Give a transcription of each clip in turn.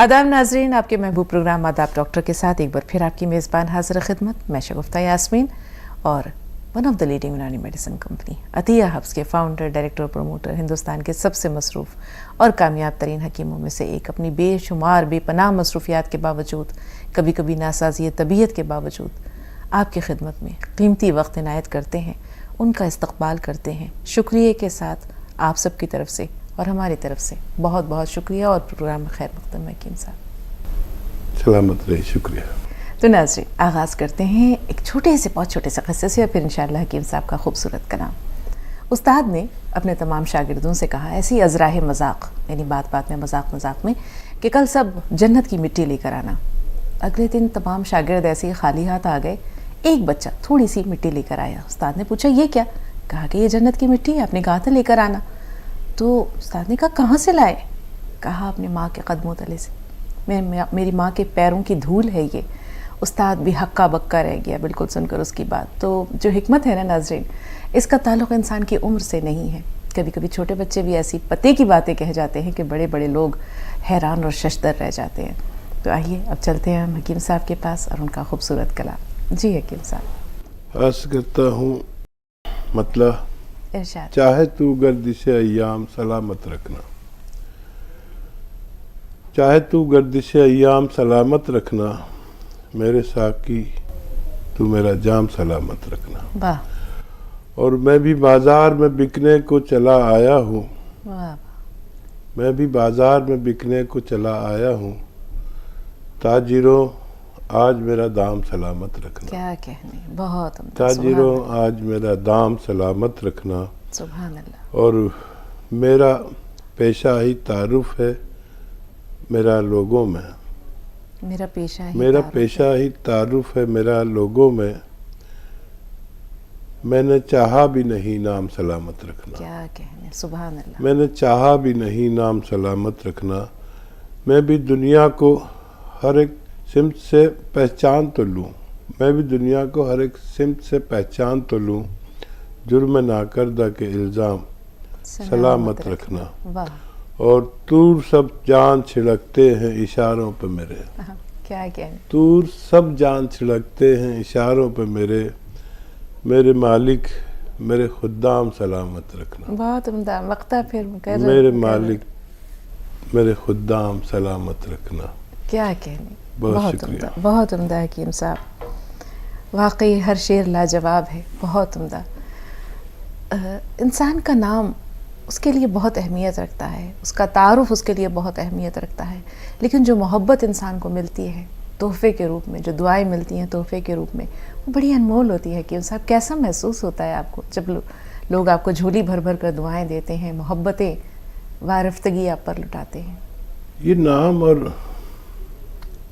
आदाब नाजरीन, आपके महबूब प्रोग्राम आदाब डॉक्टर के साथ एक बार फिर आपकी मेज़बान हाजिर खिदमत। मैं शगुफ्ता यास्मीन और वन ऑफ द लीडिंग यूनानी मेडिसिन कंपनी अतिया हब्स के फाउंडर, डायरेक्टर और प्रमोटर, हिंदुस्तान के सबसे मसरूफ़ और कामयाब तरीन हकीमों में से एक। अपनी बेशुमार बेपनाह मसरूफियात के बावजूद, कभी कभी नासाज़ी तबीयत के बावजूद आपकी खिदमत में कीमती वक्त इनायत करते हैं, उनका इस्तकबाल करते हैं। शुक्रिया के साथ आप सबकी तरफ से और हमारी तरफ से बहुत बहुत शुक्रिया और प्रोग्राम में खैर मक़दम हकीम साहब। सलामत रहे, शुक्रिया। तो नाज़रीन, आगाज़ करते हैं एक छोटे से बहुत छोटे से क़स्से से और फिर इंशाअल्लाह हकीम साहब का खूबसूरत कलाम। उस्ताद ने अपने तमाम शागिर्दों से कहा, ऐसी अज़राह मजाक, यानी बात बात में मजाक में, कि कल सब जन्नत की मिट्टी लेकर आना। अगले दिन तमाम शागिर्द ऐसे ही खाली हाथ आ गए। एक बच्चा थोड़ी सी मिट्टी लेकर आया। उस्ताद ने पूछा, ये क्या? कहा कि ये जन्नत की मिट्टी है, आपने कहा था लेकर आना। तो उस्ताद ने कहा, कहाँ से लाए? कहा, अपने माँ के कदमों तले से, मेरी माँ के पैरों की धूल है ये। उस्ताद भी हक्का बक्का रह गया बिल्कुल सुनकर उसकी बात। तो जो हिकमत है ना नाज़रीन, इसका ताल्लुक़ इंसान की उम्र से नहीं है। कभी कभी छोटे बच्चे भी ऐसी पते की बातें कह जाते हैं कि बड़े बड़े लोग हैरान और शशदर रह जाते हैं। तो आइए अब चलते हैं हम हकीम साहब के पास और उनका खूबसूरत कलाम। जी हकीम साहब। अर्ज़ करता हूँ, मतलब इरशाद। चाहे तू गर्दिश अय्याम सलामत रखना, चाहे तू गर्दिश अय्याम सलामत रखना, मेरे साकी तू मेरा जाम सलामत रखना। वाह। और मैं भी बाजार में बिकने को चला आया हूँ, वाह। मैं भी बाजार में बिकने को चला आया हूँ, ताजिरों आज मेरा दाम सलामत रखना। क्या कहने, बहुत उम्दा। ताजिरों आज मेरा दाम सलामत रखना। सुभान अल्लाह। और मेरा पेशा ही तारुफ है मेरा लोगों में, मेरा पेशा ही तारुफ है मेरा लोगों में, मैंने चाहा भी नहीं नाम सलामत रखना। क्या कहने, सुभान अल्लाह। मैंने चाहा भी नहीं नाम सलामत रखना, मैं भी दुनिया को हर एक सिमत से पहचान तो लूँ, मैं भी दुनिया को हर एक सिमत से पहचान तो लूँ, जुर्म नाकर्दा के इल्ज़ाम सलामत रखना। वाह। और तूर सब जान छिड़कते हैं इशारों पे मेरे, क्या कहने, तूर सब जान छिड़कते हैं इशारों पे मेरे, मेरे मालिक मेरे खुद्दाम सलामत रखना। बहुत उम्दा मक्ता फिर मेरे मालिक मेरे खुद्दाम सलामत रखना। क्या कहने, बहुत शुक्रिया। बहुत उम्दा हकीम साहब। वाकई हर शेर लाजवाब है, बहुत उम्दा। इंसान का नाम उसके लिए बहुत अहमियत रखता है, उसका तारुफ उसके लिए बहुत अहमियत रखता है, लेकिन जो मोहब्बत इंसान को मिलती है तोहफे के रूप में, जो दुआएं मिलती हैं तोहफे के रूप में, वो बड़ी अनमोल होती है। कि साहब कैसा महसूस होता है आपको जब लोग आपको झोली भर भर कर दुआएं देते हैं, मोहब्बतें वारफ्तगी आप पर लुटाते हैं। ये नाम और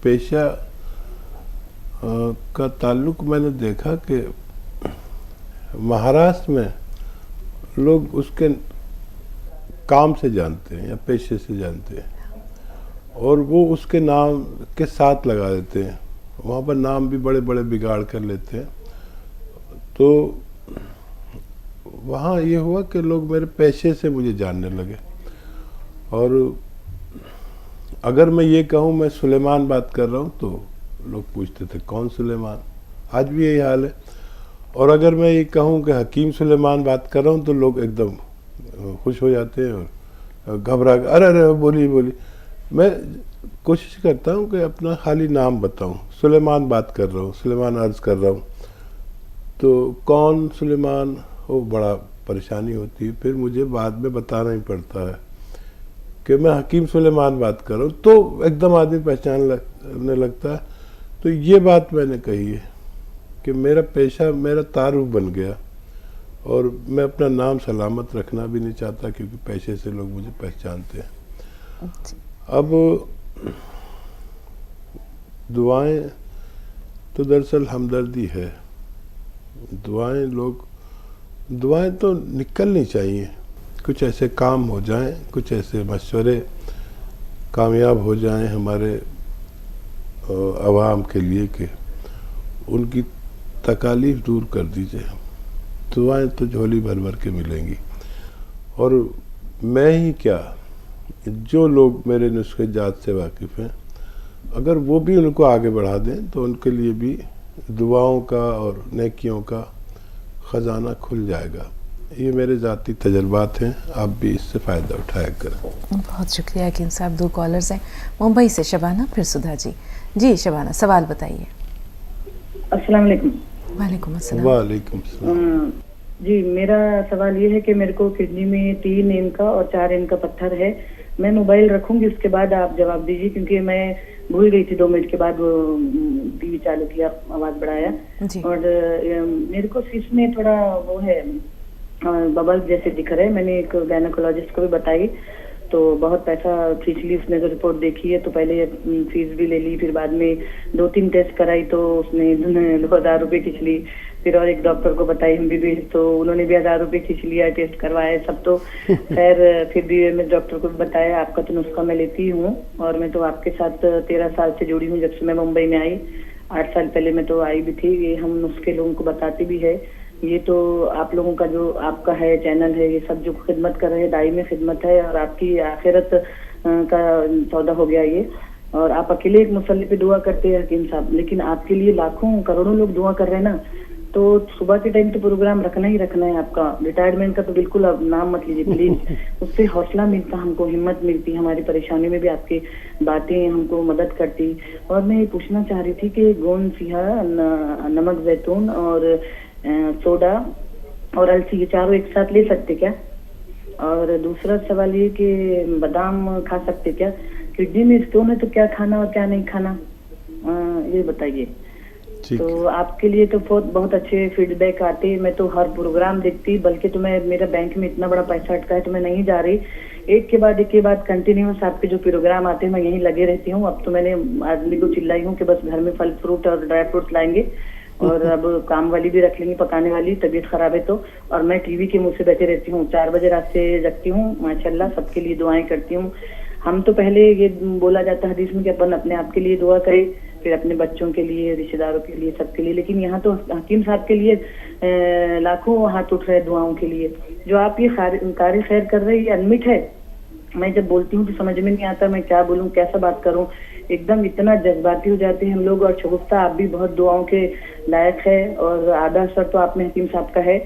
पेशा का ताल्लुक मैंने देखा कि महाराष्ट्र में लोग उसके काम से जानते हैं या पेशे से जानते हैं, और वो उसके नाम के साथ लगा देते हैं। वहाँ पर नाम भी बड़े बड़े बिगाड़ कर लेते हैं। तो वहाँ ये हुआ कि लोग मेरे पेशे से मुझे जानने लगे। और अगर मैं ये कहूँ मैं सुलेमान बात कर रहा हूँ तो लोग पूछते थे कौन सुलेमान, आज भी यही हाल है। और अगर मैं ये कहूँ कि हकीम सुलेमान बात कर रहा हूँ तो लोग एकदम खुश हो जाते हैं और घबरा कर अरे अरे बोली। मैं कोशिश करता हूँ कि अपना खाली नाम बताऊँ, सुलेमान बात कर रहा हूँ, सुलेमान अर्ज़ कर रहा हूँ। तो कौन सुलेमान, वो बड़ा परेशानी होती है। फिर मुझे बाद में बताना ही पड़ता है कि मैं हकीम सुलेमान बात कर रहा हूँ, तो एकदम आदमी पहचानने लगता है। तो ये बात मैंने कही है कि मेरा पेशा मेरा तारुफ बन गया, और मैं अपना नाम सलामत रखना भी नहीं चाहता क्योंकि पैसे से लोग मुझे पहचानते हैं। अब दुआएं तो दरअसल हमदर्दी है। दुआएं तो निकलनी चाहिए। कुछ ऐसे काम हो जाएं, कुछ ऐसे मशवरे कामयाब हो जाएं हमारे अवाम के लिए कि उनकी तकालीफ दूर कर दीजिए। दुआएं तो झोली भर भर के मिलेंगी। और मैं ही क्या, जो लोग मेरे नुस्खे जात से वाकिफ़ हैं अगर वो भी उनको आगे बढ़ा दें तो उनके लिए भी दुआओं का और नेकियों का ख़जाना खुल जाएगा। ये मेरे ज़ाती तजर्बात हैं, आप भी इससे फ़ायदा उठाया करें। बहुत शुक्रिया हकीम साहब। 2 कॉलर्स हैं मुंबई से, शबाना फिर सुधा जी। जी शबाना, सवाल बताइए। अस्सलाम वालेकुम। वालेकुम अस्सलाम। वालेकुम सलाम। जी, मेरा सवाल ये है कि मेरे को किडनी में 3 एम का और 4 एम का पत्थर है। मैं मोबाइल रखूंगी, उसके बाद आप जवाब दीजिए, क्योंकि मैं भूल गई थी 2 मिनट के बाद वो टीवी चालू किया, आवाज बढ़ाया। जी। और मेरे को शीश में थोड़ा वो है, बबल जैसे दिख रहे हैं। मैंने एक गायनेकोलॉजिस्ट को भी बताई तो बहुत पैसा खींच ली उसने, तो रिपोर्ट देखी है तो पहले फीस भी ले ली, फिर बाद में 2-3 टेस्ट कराई तो उसने 1000 रुपये खींच ली। फिर और एक डॉक्टर को बताई MBBS, तो उन्होंने भी 1000 रुपये खींच लिया, टेस्ट करवाए सब। तो खैर फिर भी मैं डॉक्टर को बताया आपका तो नुस्खा मैं लेती हूँ, और मैं तो आपके साथ 13 साल से जुड़ी हूँ, जब से मैं मुंबई में आई। 8 साल पहले मैं तो आई भी थी। ये हम नुस्खे लोगों को बताते भी है। ये तो आप लोगों का जो आपका है चैनल है, ये सब जो खिदमत कर रहे हैं, दाई में खिदमत है और आपकी आखिरत का सौदा हो गया ये। और आप अकेले एक मुसल्ले पे दुआ करते हैं हकीम साहब, लेकिन आपके लिए लाखों करोड़ों लोग दुआ कर रहे हैं ना। तो सुबह के टाइम तो प्रोग्राम रखना ही रखना है आपका। रिटायरमेंट का तो बिल्कुल अब नाम मत लीजिए प्लीज। उससे हौसला मिलता, हमको हिम्मत मिलती, हमारी परेशानी में भी आपकी बातें हमको मदद करती। और मैं ये पूछना चाह रही थी कि गोंद सिहा, नमक जैतून और सोडा और अलसी, ये चारों एक साथ ले सकते क्या? और दूसरा सवाल ये कि बादाम खा सकते क्या? किडनी में स्टोन है तो क्या खाना और क्या नहीं खाना, ये बताइए। तो आपके लिए तो बहुत अच्छे फीडबैक आते, मैं तो हर प्रोग्राम देखती, बल्कि तो मैं, मेरा बैंक में इतना बड़ा पैसा अटका है तो मैं नहीं जा रही। एक के बाद कंटिन्यूस आपके जो प्रोग्राम आते हैं मैं यहीं लगे रहती हूँ। अब तो मैंने आदमी को चिल्लाई हूँ कि बस घर में फल फ्रूट और ड्राई फ्रूट्स लाएंगे, और अब काम वाली भी रख लेंगे पकाने वाली, तबीयत खराब है तो। और मैं टीवी के मुंह से बैठे रहती हूँ, 4 बजे रात से जगती हूँ माशाल्लाह, सबके लिए दुआएं करती हूँ। हम तो पहले ये बोला जाता है हदीस में कि अपन अपने आप के लिए दुआ करें, फिर अपने बच्चों के लिए, रिश्तेदारों के लिए, सबके लिए। लेकिन यहाँ तो हकीम साहब के लिए लाखों हाथ उठ रहे हैं दुआओं के लिए। जो आप ये कार्य खैर कर रहे हैं, ये अनमिट है। मैं जब बोलती हूँ तो समझ में नहीं आता मैं क्या बोलूँ, कैसा बात करूँ, एकदम इतना जज्बाती हो जाते हैं हम लोग। और शगुफ्ता आप भी बहुत दुआओं के लायक है, और आधा असर तो आप में हकीम साहब का है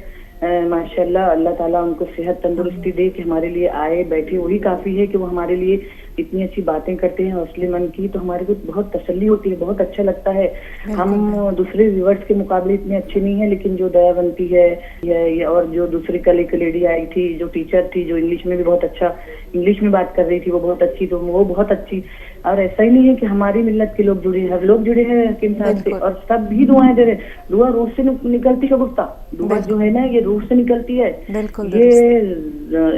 माशाल्लाह। अल्लाह ताला उनको सेहत तंदुरुस्ती दे कि हमारे लिए आए बैठे, वही काफी है कि वो हमारे लिए इतनी अच्छी बातें करते हैं हौसले मन की, तो हमारे को बहुत तसल्ली होती है, बहुत अच्छा लगता है। हम दूसरे व्यूअर्स के मुकाबले इतने अच्छे नहीं है, लेकिन जो दयावंती है और जो दूसरी कल एक लेडी आई थी जो टीचर थी, जो इंग्लिश में भी बहुत अच्छा इंग्लिश में बात कर रही थी, वो बहुत अच्छी, तो वो बहुत अच्छी। और ऐसा ही नहीं है कि हमारी मिल्लत के लोग जुड़े हैं, हर लोग जुड़े हैं हकीम साहब से, और सब भी दुआएं दे रहे। दुआ रूह से निकलती है गुफ्ता, दुआ जो है ना ये रूह से निकलती है। ये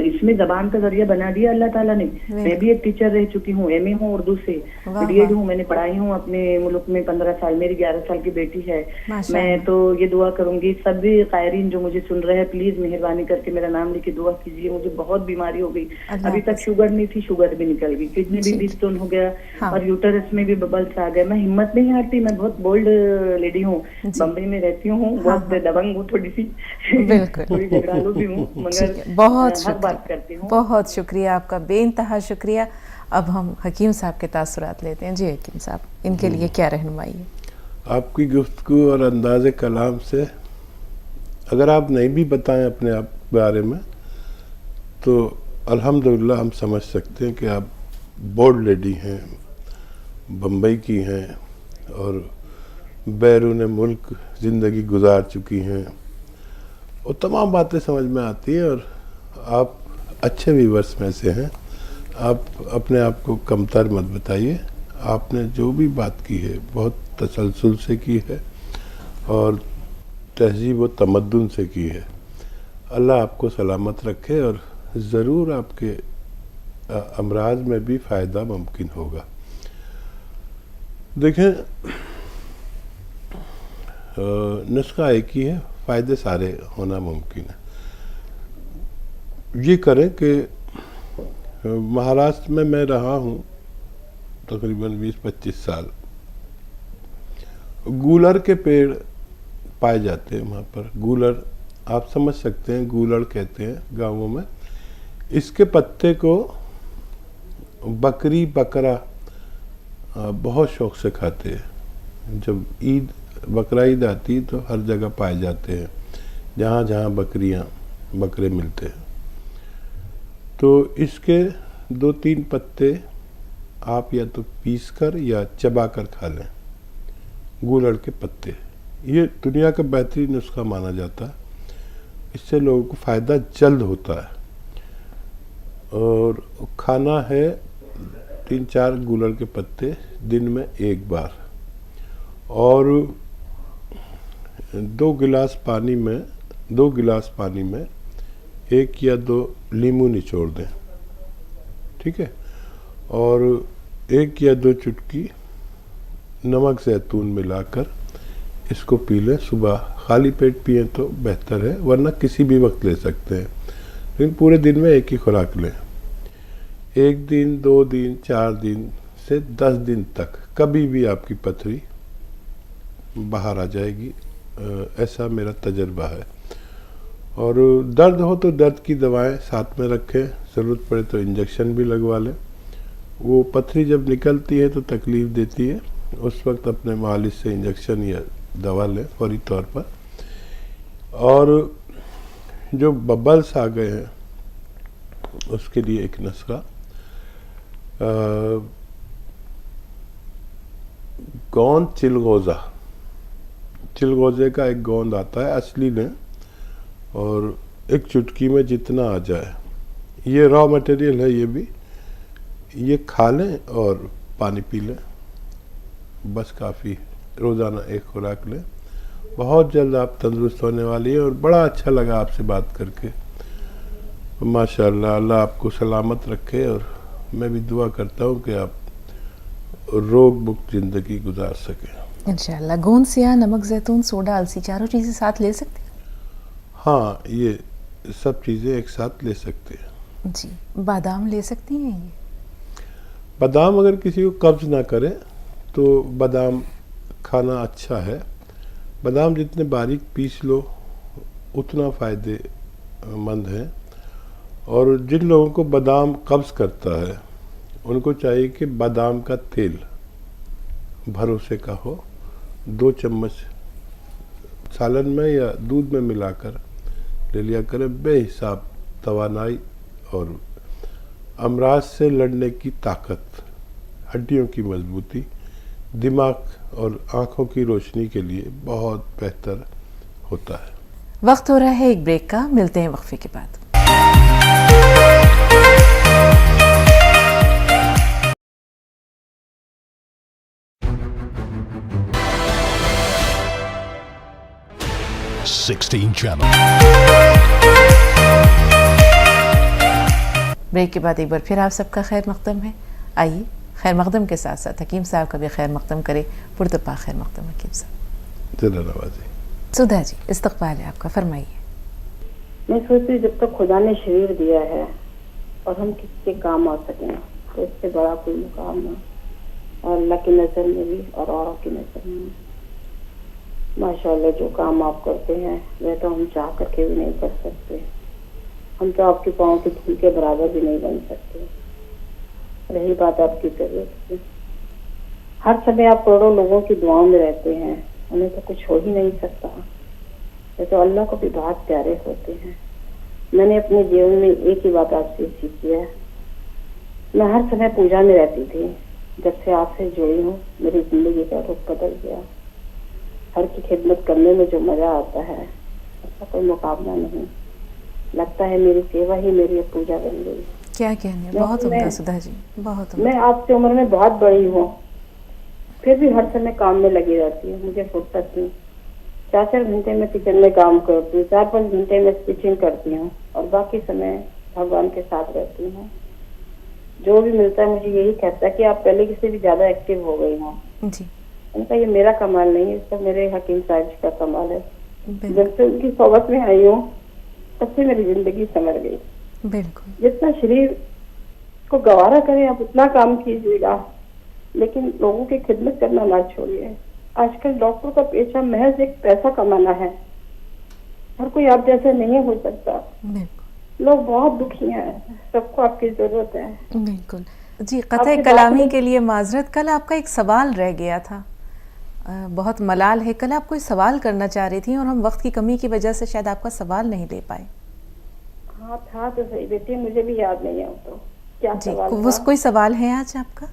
इसमें जबान का जरिया बना दिया अल्लाह ताला ने। मैं भी एक टीचर रह चुकी हूँ, MA हूँ उर्दू से, BEd हूँ, मैंने पढ़ाई हूँ अपने मुल्क में 15 साल, मेरी 11 साल की बेटी है। मैं तो ये दुआ करूंगी सभी कायरीन जो मुझे सुन रहे हैं, प्लीज मेहरबानी करके मेरा नाम लेके दुआ कीजिए। मुझे बहुत बीमारी हो गई, अभी तक शुगर नहीं थी, शुगर भी निकल गई, किडनी भी स्टोन हो गया, और यूटरस में भी बबल्स आ गए। मैं हिम्मत नहीं हारती, मैं बहुत बोल्ड लेडी हूँ, बम्बई में रहती हूँ, बहुत दबंग हूँ थोड़ी सी, थोड़ी झगड़ालू भी हूँ, मगर बहुत बात करती हूँ। बहुत शुक्रिया आपका, बेइंतहा शुक्रिया। अब हम हकीम साहब के तासुरात लेते हैं। जी हकीम साहब, इनके लिए क्या रहनुमाई है? आपकी गुफ्तगू और अंदाज़े कलाम से अगर आप नहीं भी बताएं अपने आप बारे में, तो अल्हम्दुलिल्लाह हम समझ सकते हैं कि आप बोल्ड लेडी हैं, बम्बई की हैं और बैरून मुल्क ज़िंदगी गुजार चुकी हैं, और तमाम बातें समझ में आती हैं। और आप अच्छे व्यूअर्स में से हैं, आप अपने आप को कमतर मत बताइए। आपने जो भी बात की है बहुत तसलसल से की है और तहजीब व तमद्दुन से की है। अल्लाह आपको सलामत रखे और ज़रूर आपके अमराज में भी फ़ायदा मुमकिन होगा। देखें, नुस्खा एक ही है, फ़ायदे सारे होना मुमकिन है। ये करें कि महाराष्ट्र में मैं रहा हूँ तकरीबन 20-25 साल, गूलर के पेड़ पाए जाते हैं वहाँ पर। गूलर आप समझ सकते हैं, गूलर कहते हैं गाँवों में। इसके पत्ते को बकरी बकरा बहुत शौक से खाते हैं। जब ईद बकरा ईद आती है तो हर जगह पाए जाते हैं, जहाँ जहाँ बकरे मिलते हैं। तो इसके 2-3 पत्ते आप या तो पीस कर या चबा कर खा लें। गूलड़ के पत्ते, ये दुनिया का बेहतरीन नुस्खा माना जाता है। इससे लोगों को फ़ायदा जल्द होता है। और खाना है 3-4 गूलड़ के पत्ते दिन में 1 बार, और 2 गिलास पानी में 1 या 2 नींबू निचोड़ दें, ठीक है। और 1 या 2 चुटकी नमक ज़ैतून मिलाकर इसको पी लें। सुबह खाली पेट पिए तो बेहतर है, वरना किसी भी वक्त ले सकते हैं, लेकिन पूरे दिन में एक ही खुराक लें। 1 दिन, 2 दिन, 4 दिन से 10 दिन तक कभी भी आपकी पथरी बाहर आ जाएगी, ऐसा मेरा तजर्बा है। और दर्द हो तो दर्द की दवाएं साथ में रखें, ज़रूरत पड़े तो इंजेक्शन भी लगवा लें। वो पथरी जब निकलती है तो तकलीफ़ देती है, उस वक्त अपने मालिश से इंजेक्शन या दवा लें फौरी तौर पर। और जो बबल्स आ गए हैं उसके लिए एक नुस्खा, गोंद चिलगोज़े का एक गोंद आता है, असली लें, और एक चुटकी में जितना आ जाए, ये रॉ मटेरियल है, ये खा लें और पानी पी लें, बस काफ़ी। रोज़ाना एक खुराक लें, बहुत जल्द आप तंदुरुस्त होने वाली है। और बड़ा अच्छा लगा आपसे बात करके, माशाअल्लाह। अल्लाह आपको सलामत रखे, और मैं भी दुआ करता हूँ कि आप रोग मुक्त ज़िंदगी गुजार सकें इंशाअल्लाह। गोंद से या नमक ज़ैतून सोडा अलसी चारों चीज़ें साथ ले सकते हैं? हाँ, ये सब चीज़ें एक साथ ले सकते हैं जी। बादाम ले सकती हैं ये? बादाम अगर किसी को कब्ज़ ना करे तो बादाम खाना अच्छा है। बादाम जितने बारीक पीस लो उतना फ़ायदेमंद है। और जिन लोगों को बादाम कब्ज़ करता है उनको चाहिए कि बादाम का तेल भरोसे का हो, 2 चम्मच सालन में या दूध में मिलाकर ले लिया करें। बेहिसाब तवानाई और अमराज से लड़ने की ताकत, हड्डियों की मजबूती, दिमाग और आँखों की रोशनी के लिए बहुत बेहतर होता है। वक्त हो रहा है एक ब्रेक का, मिलते हैं वक्फे के बाद। ब्रेक के बाद एक बार फिर आप सबका खैर मकदम है। आइए खैर मकदम के साथ साथ हकीम साहब का भी खैर मकदम करे। पुरतपा खैर मकदम हकीम साहब। ज़रा नवाज़ी। सुधा जी, इस्तकबाल है आपका, फरमाइए। मैं सोचती हूँ जब तक खुदा ने शरीर दिया है और हम किसी के काम आ सकें तो इससे बड़ा कोई मुकाम नहीं, और अल्लाह की नज़र में भी और औरों की नज़र में भी। माशाल्लाह जो काम आप करते हैं वह तो हम चाह करके भी नहीं कर सकते। हम तो आपके पाँव की धूल के बराबर भी नहीं बन सकते। रही बात आपकी तबीयत की, हर समय आप करोड़ों लोगों की दुआओं में रहते हैं, उन्हें तो कुछ हो ही नहीं सकता। ये तो अल्लाह को भी बहुत प्यारे होते हैं। मैंने अपने जीवन में एक ही बात आपसे सीखी है, मैं हर समय पूजा में रहती थी। जब से आपसे जुड़ी हूँ मेरी जिंदगी का रुख बदल गया। हर की खिदमत करने में जो मजा आता है उसका कोई मुकाबला नहीं। लगता है मेरी सेवा ही मेरी पूजा बन गई। क्या कहने, बहुत उम्दा सुधा जी, बहुत उम्दा। मैं आपसे उम्र में बहुत बड़ी हूँ, फिर भी हर समय काम में लगी रहती हूँ। मुझे फुर्सत नहीं। 4-4 घंटे में किचन में काम करती हूँ, 4-5 घंटे में स्टिचिंग करती हूँ, और बाकी समय भगवान के साथ रहती हूँ। जो भी मिलता है मुझे यही कहता है कि आप पहले किसी भी ज्यादा एक्टिव हो गई हो जी। उनका ये मेरा कमाल नहीं है, सब मेरे हकीम साहब का कमाल है। जब से उनकी सोबत में आई हूँ तब से मेरी जिंदगी संवर गई। बिल्कुल। जितना शरीर को गवारा करें आप उतना काम कीजिएगा, लेकिन लोगों की खिदमत करना ना छोड़िए। आजकल डॉक्टर का पेशा महज एक पैसा कमाना है। हर कोई आप जैसा नहीं हो सकता। बिल्कुल। लोग बहुत दुखी हैं, सबको आपकी जरूरत है। बिल्कुल। जी, क़त्ए आपसे कलामी बात- के लिए माज़रत। कल आपका एक सवाल रह गया था, बहुत मलाल है। कल आप कोई सवाल करना चाह रही थी और हम वक्त की कमी की वजह से शायद आपका सवाल नहीं ले पाए। हाँ था तो सही बेटी, मुझे भी याद नहीं है वो तो क्या जी, सवाल वो था। कोई सवाल है आज आपका?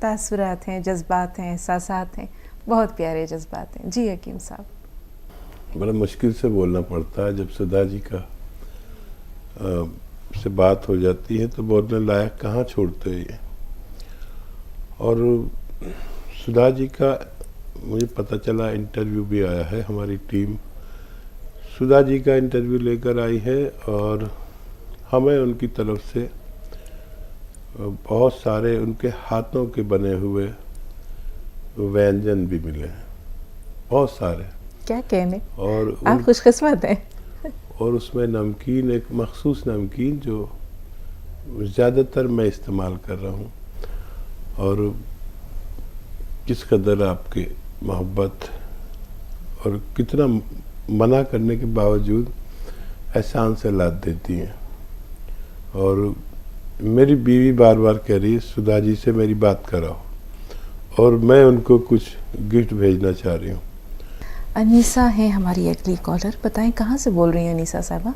तासुरात हैं, जज्बात हैं, एहसासात हैं, बहुत प्यारे जज्बात हैं। जी हकीम साहब। बड़ा मुश्किल से बोलना पड़ता है जब सुधा जी का से बात हो जाती है, तो बोलने लायक कहाँ छोड़ते हैं ये। और सुधा जी का मुझे पता चला इंटरव्यू भी आया है, हमारी टीम सुधा जी का इंटरव्यू लेकर आई है और हमें उनकी तरफ से बहुत सारे उनके हाथों के बने हुए व्यंजन भी मिले हैं, बहुत सारे। क्या कहने, और आप खुशकिस्मत हैं। और उसमें नमकीन, एक मखसूस नमकीन जो ज़्यादातर मैं इस्तेमाल कर रहा हूँ, और किस कदर आपकी मोहब्बत और कितना मना करने के बावजूद एहसान से लाद देती हैं। और मेरी बीवी बार बार कह रही है सुधा जी से मेरी बात कराओ, और मैं उनको कुछ गिफ्ट भेजना चाह रही हूँ। अनीसा है हमारी अगली कॉलर, बताएं कहाँ से बोल रही हैं अनीसा साहिबा?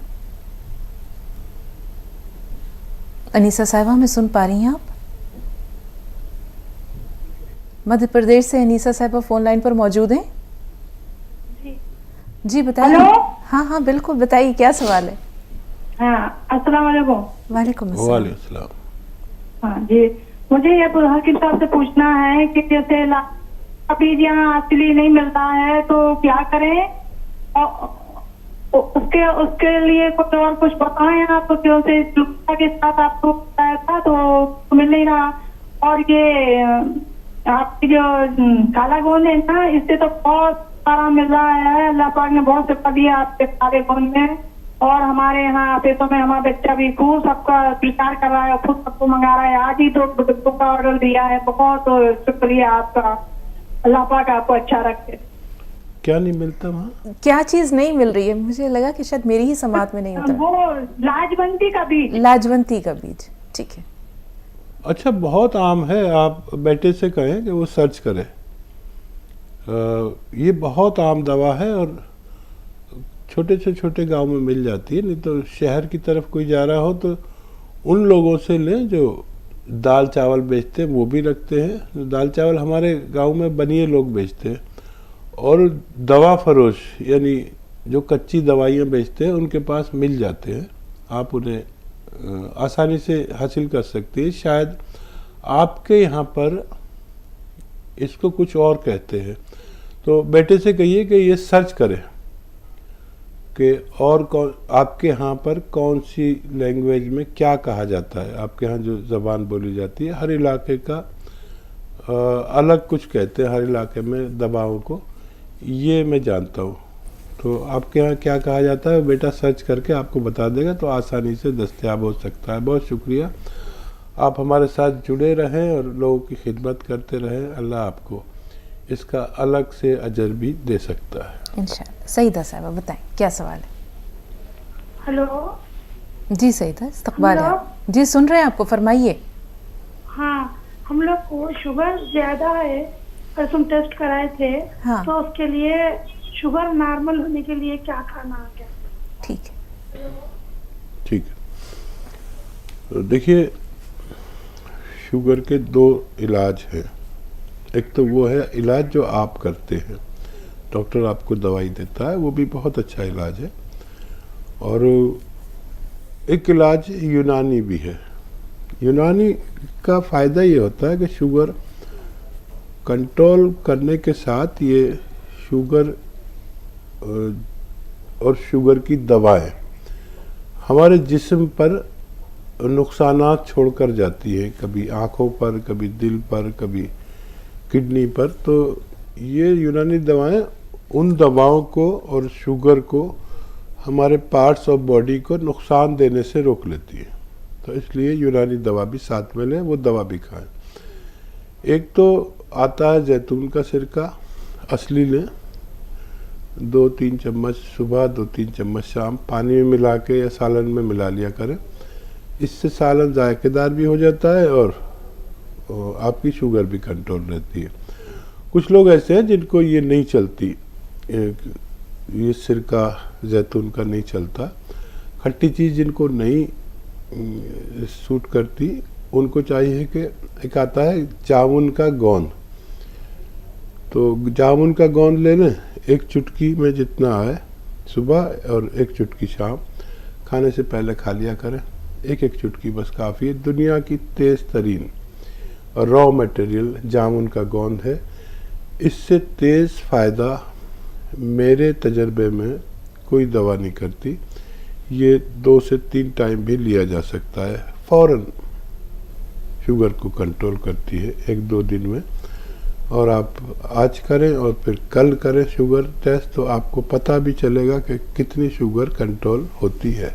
अनीसा साहिबा, हमें सुन पा रही हैं आप? मध्य प्रदेश से अनीसा साहिबा फ़ोन लाइन पर मौजूद हैं? जी बताइए। हेलो? हाँ हाँ बिल्कुल, बताइए क्या सवाल है? हाँ, अस्सलाम वालेकुम। वालेकुम अस्सलाम। वालेकुम अस्सलाम। हाँ जी, मुझे ये हकीम साहब से पूछना है कि जैसे अभी यहाँ असली नहीं मिलता है तो क्या करें, और उसके उसके लिए कुछ और कुछ बताएं आप, तो जैसे के साथ आपको बताया था तो मिल नहीं रहा। और ये आपकी जो काला गोंद है ना, इससे तो बहुत सारा मिल रहा है। अल्लाह पाक ने बहुत सिफा दिया आपके काले गोंद में, और हमारे यहाँ पेटों में हमारा बच्चा भी खूब सबका स्वीकार कर रहा है, खुद सबको मंगा रहा है। आज ही तो बुजुर्गों का ऑर्डर दिया है। बहुत शुक्रिया आपका, अल्लाह पाक आपको अच्छा रखे। क्या नहीं मिलता वहाँ? क्या चीज़ नहीं मिल रही है? मुझे लगा कि शायद मेरी ही समात में नहीं उतरा। वो लाजवंती का बीज। लाजवंती का बीज, ठीक है। अच्छा, बहुत आम है, आप बेटे से कहें कि वो सर्च करे। ये बहुत आम दवा है और छोटे से छोटे गांव में मिल जाती है। नहीं तो शहर की तरफ कोई जा रहा हो तो उन लोगों से लें जो दाल चावल बेचते हैं, वो भी रखते हैं। दाल चावल हमारे गांव में बनिए लोग बेचते हैं, और दवा फरोश यानी जो कच्ची दवाइयाँ बेचते हैं उनके पास मिल जाते हैं। आप उन्हें आसानी से हासिल कर सकते हैं। शायद आपके यहाँ पर इसको कुछ और कहते हैं, तो बेटे से कहिए कि ये सर्च करें कि और कौन आपके यहाँ पर कौन सी लैंग्वेज में क्या कहा जाता है। आपके यहाँ जो ज़बान बोली जाती है, हर इलाके का अलग कुछ कहते हैं, हर इलाके में दवाओं को, ये मैं जानता हूँ। तो आपके यहाँ क्या कहा जाता है बेटा सर्च करके आपको बता देगा, तो आसानी से दस्तयाब हो सकता है। बहुत शुक्रिया, आप हमारे साथ जुड़े रहें और लोगों की खिदमत करते रहें। अल्लाह आपको इसका अलग से अजर भी दे सकता है इंशाअल्लाह। सईदा साहिबा बताएं क्या सवाल है? हेलो जी सईदा, इस्तकबाल है। हेलो। जी सुन रहे हैं आपको, फरमाइए। हाँ, हम लोग को शुगर ज्यादा है, परसों टेस्ट कराए थे। हाँ। तो उसके लिए शुगर नॉर्मल होने के लिए क्या खाना है? ठीक है। ठीक है, तो देखिए शुगर के दो इलाज हैं। एक तो वो है इलाज जो आप करते हैं, डॉक्टर आपको दवाई देता है, वो भी बहुत अच्छा इलाज है। और एक इलाज यूनानी भी है। यूनानी का फ़ायदा ये होता है कि शुगर कंट्रोल करने के साथ ये शुगर और शुगर की दवाएं हमारे जिस्म पर नुकसानात छोड़कर जाती है, कभी आँखों पर, कभी दिल पर, कभी किडनी पर। तो ये यूनानी दवाएं उन दवाओं को और शुगर को हमारे पार्ट्स ऑफ बॉडी को नुकसान देने से रोक लेती है। तो इसलिए यूनानी दवा भी साथ में लें, वो दवा भी खाएं। एक तो आता है जैतून का सिरका, असली लें, 2-3 चम्मच सुबह, 2-3 चम्मच शाम, पानी में मिला के या सालन में मिला लिया करें। इससे सालन जायकेदार भी हो जाता है और आपकी शुगर भी कंट्रोल रहती है। कुछ लोग ऐसे हैं जिनको ये नहीं चलती, ये सिरका जैतून का नहीं चलता, खट्टी चीज़ जिनको नहीं सूट करती, उनको चाहिए कि एक आता है जामुन का गोंद। तो जामुन का गोंद ले लें, एक चुटकी में जितना है सुबह और एक चुटकी शाम, खाने से पहले खा लिया करें। एक एक चुटकी बस काफ़ी है। दुनिया की तेज़ तरीन और रॉ मटेरियल जामुन का गोंद है। इससे तेज़ फ़ायदा मेरे तजर्बे में कोई दवा नहीं करती। ये 2 से 3 टाइम भी लिया जा सकता है, फ़ौरन शुगर को कंट्रोल करती है 1-2 दिन में। और आप आज करें और फिर कल करें शुगर टेस्ट, तो आपको पता भी चलेगा कि कितनी शुगर कंट्रोल होती है।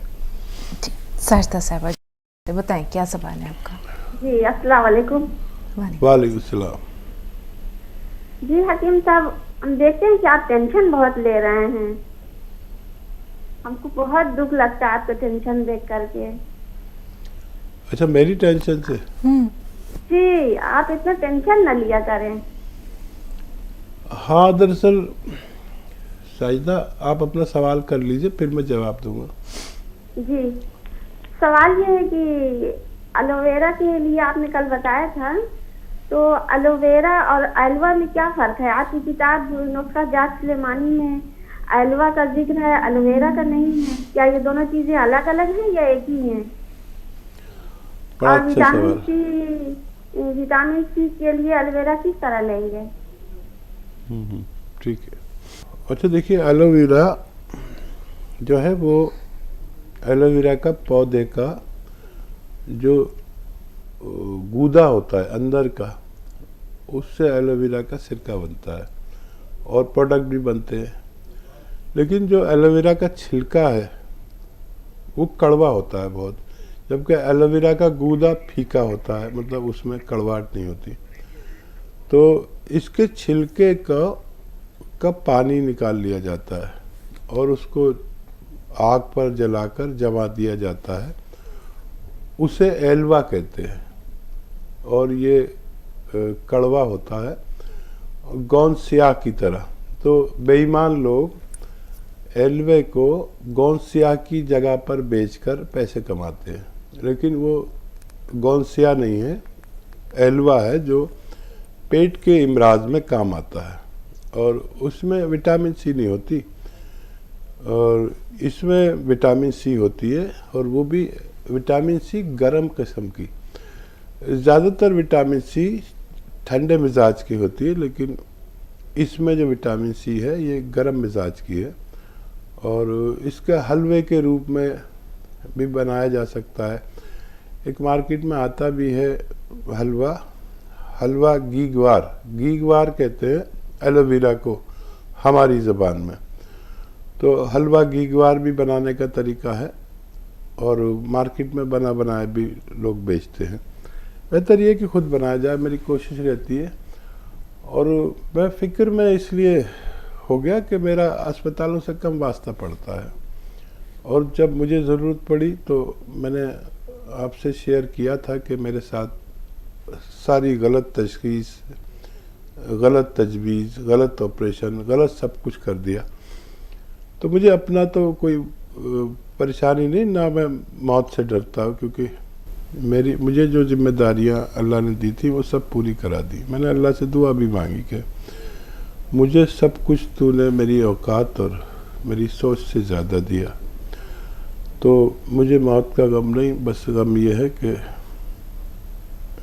साजिदा साहिबा बताएं क्या सवाल है आपका? जी अस्सलाम वालेकुम। वालेकुम सलाम। जी हकीम साहब, हम देखते हैं कि आप टेंशन बहुत ले रहे हैं। हमको बहुत दुख लगता है आपको टेंशन देख करके। अच्छा, मेरी टेंशन से? जी, आप इतना टेंशन न लिया करें। हाँ, दरअसल साजिदा आप अपना सवाल कर लीजिए, फिर मैं जवाब दूंगा। जी, सवाल ये है कि एलोवेरा के लिए आपने कल बताया था, तो एलोवेरा और एलवा में क्या फ़र्क है? आपकी किताब नुस्खा जात सुलेमानी में एलवा का जिक्र है, एलोवेरा का नहीं है। क्या ये दोनों चीज़ें अलग अलग हैं या एक ही हैं? और विटामिन सी के लिए एलोवेरा किस तरह लेंगे? ठीक है। अच्छा देखिए, एलोवेरा जो है वो एलोवेरा का पौधे का जो गूदा होता है अंदर का, उससे एलोवेरा का सिरका बनता है और प्रोडक्ट भी बनते हैं। लेकिन जो एलोवेरा का छिलका है वो कड़वा होता है बहुत, जबकि एलोवेरा का गूदा फीका होता है, मतलब उसमें कड़वाहट नहीं होती। तो इसके छिलके का पानी निकाल लिया जाता है और उसको आग पर जलाकर जमा दिया जाता है, उसे एलवा कहते हैं। और ये कड़वा होता है गोंद स्याह की तरह। तो बेईमान लोग एलवे को गोंद स्याह की जगह पर बेचकर पैसे कमाते हैं, लेकिन वो गोंद स्याह नहीं है, एलवा है जो पेट के इमराज में काम आता है। और उसमें विटामिन सी नहीं होती और इसमें विटामिन सी होती है, और वो भी विटामिन सी गर्म किस्म की। ज़्यादातर विटामिन सी ठंडे मिजाज की होती है, लेकिन इसमें जो विटामिन सी है ये गर्म मिजाज की है। और इसका हलवे के रूप में भी बनाया जा सकता है। एक मार्केट में आता भी है हलवा गीगवार कहते हैं एलोवेरा को हमारी ज़बान में। तो हलवा गीगवार भी बनाने का तरीका है और मार्केट में बना बनाया भी लोग बेचते हैं। बेहतर ये कि खुद बनाया जाए, मेरी कोशिश रहती है। और मैं फ़िक्र में इसलिए हो गया कि मेरा अस्पतालों से कम वास्ता पड़ता है, और जब मुझे ज़रूरत पड़ी तो मैंने आपसे शेयर किया था कि मेरे साथ सारी गलत तशख़ीस, गलत तजवीज़, गलत ऑपरेशन, गलत सब कुछ कर दिया। तो मुझे अपना तो कोई परेशानी नहीं, ना मैं मौत से डरता हूँ, क्योंकि मुझे जो जिम्मेदारियाँ अल्लाह ने दी थी वो सब पूरी करा दी। मैंने अल्लाह से दुआ भी मांगी कि मुझे सब कुछ तूने मेरी औकात और मेरी सोच से ज़्यादा दिया, तो मुझे मौत का गम नहीं, बस गम ये है कि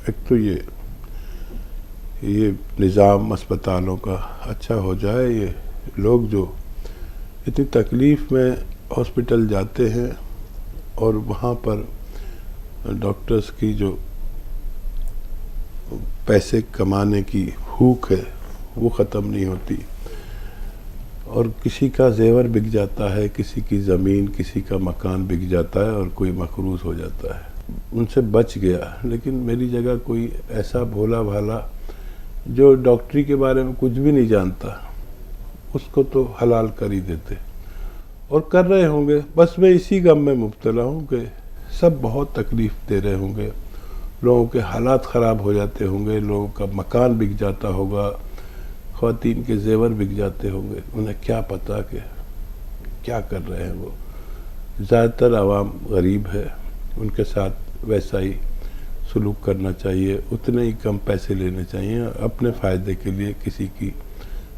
एक तो ये निज़ाम अस्पतालों का अच्छा हो जाए। ये लोग जो इतनी तकलीफ़ में हॉस्पिटल जाते हैं और वहाँ पर डॉक्टर्स की जो पैसे कमाने की भूख है वो ख़त्म नहीं होती, और किसी का जेवर बिक जाता है, किसी की ज़मीन, किसी का मकान बिक जाता है और कोई मकरूज़ हो जाता है। उनसे बच गया। लेकिन मेरी जगह कोई ऐसा भोला भाला जो डॉक्टरी के बारे में कुछ भी नहीं जानता, उसको तो हलाल कर ही देते, और कर रहे होंगे। बस मैं इसी गम में मुब्तला हूँ कि सब बहुत तकलीफ़ दे रहे होंगे, लोगों के हालात ख़राब हो जाते होंगे, लोगों का मकान बिक जाता होगा, ख़वातीन के जेवर बिक जाते होंगे। उन्हें क्या पता कि क्या कर रहे हैं वो। ज़्यादातर आवाम गरीब है, उनके साथ वैसा ही सलूक करना चाहिए, उतने ही कम पैसे लेने चाहिए, अपने फ़ायदे के लिए किसी की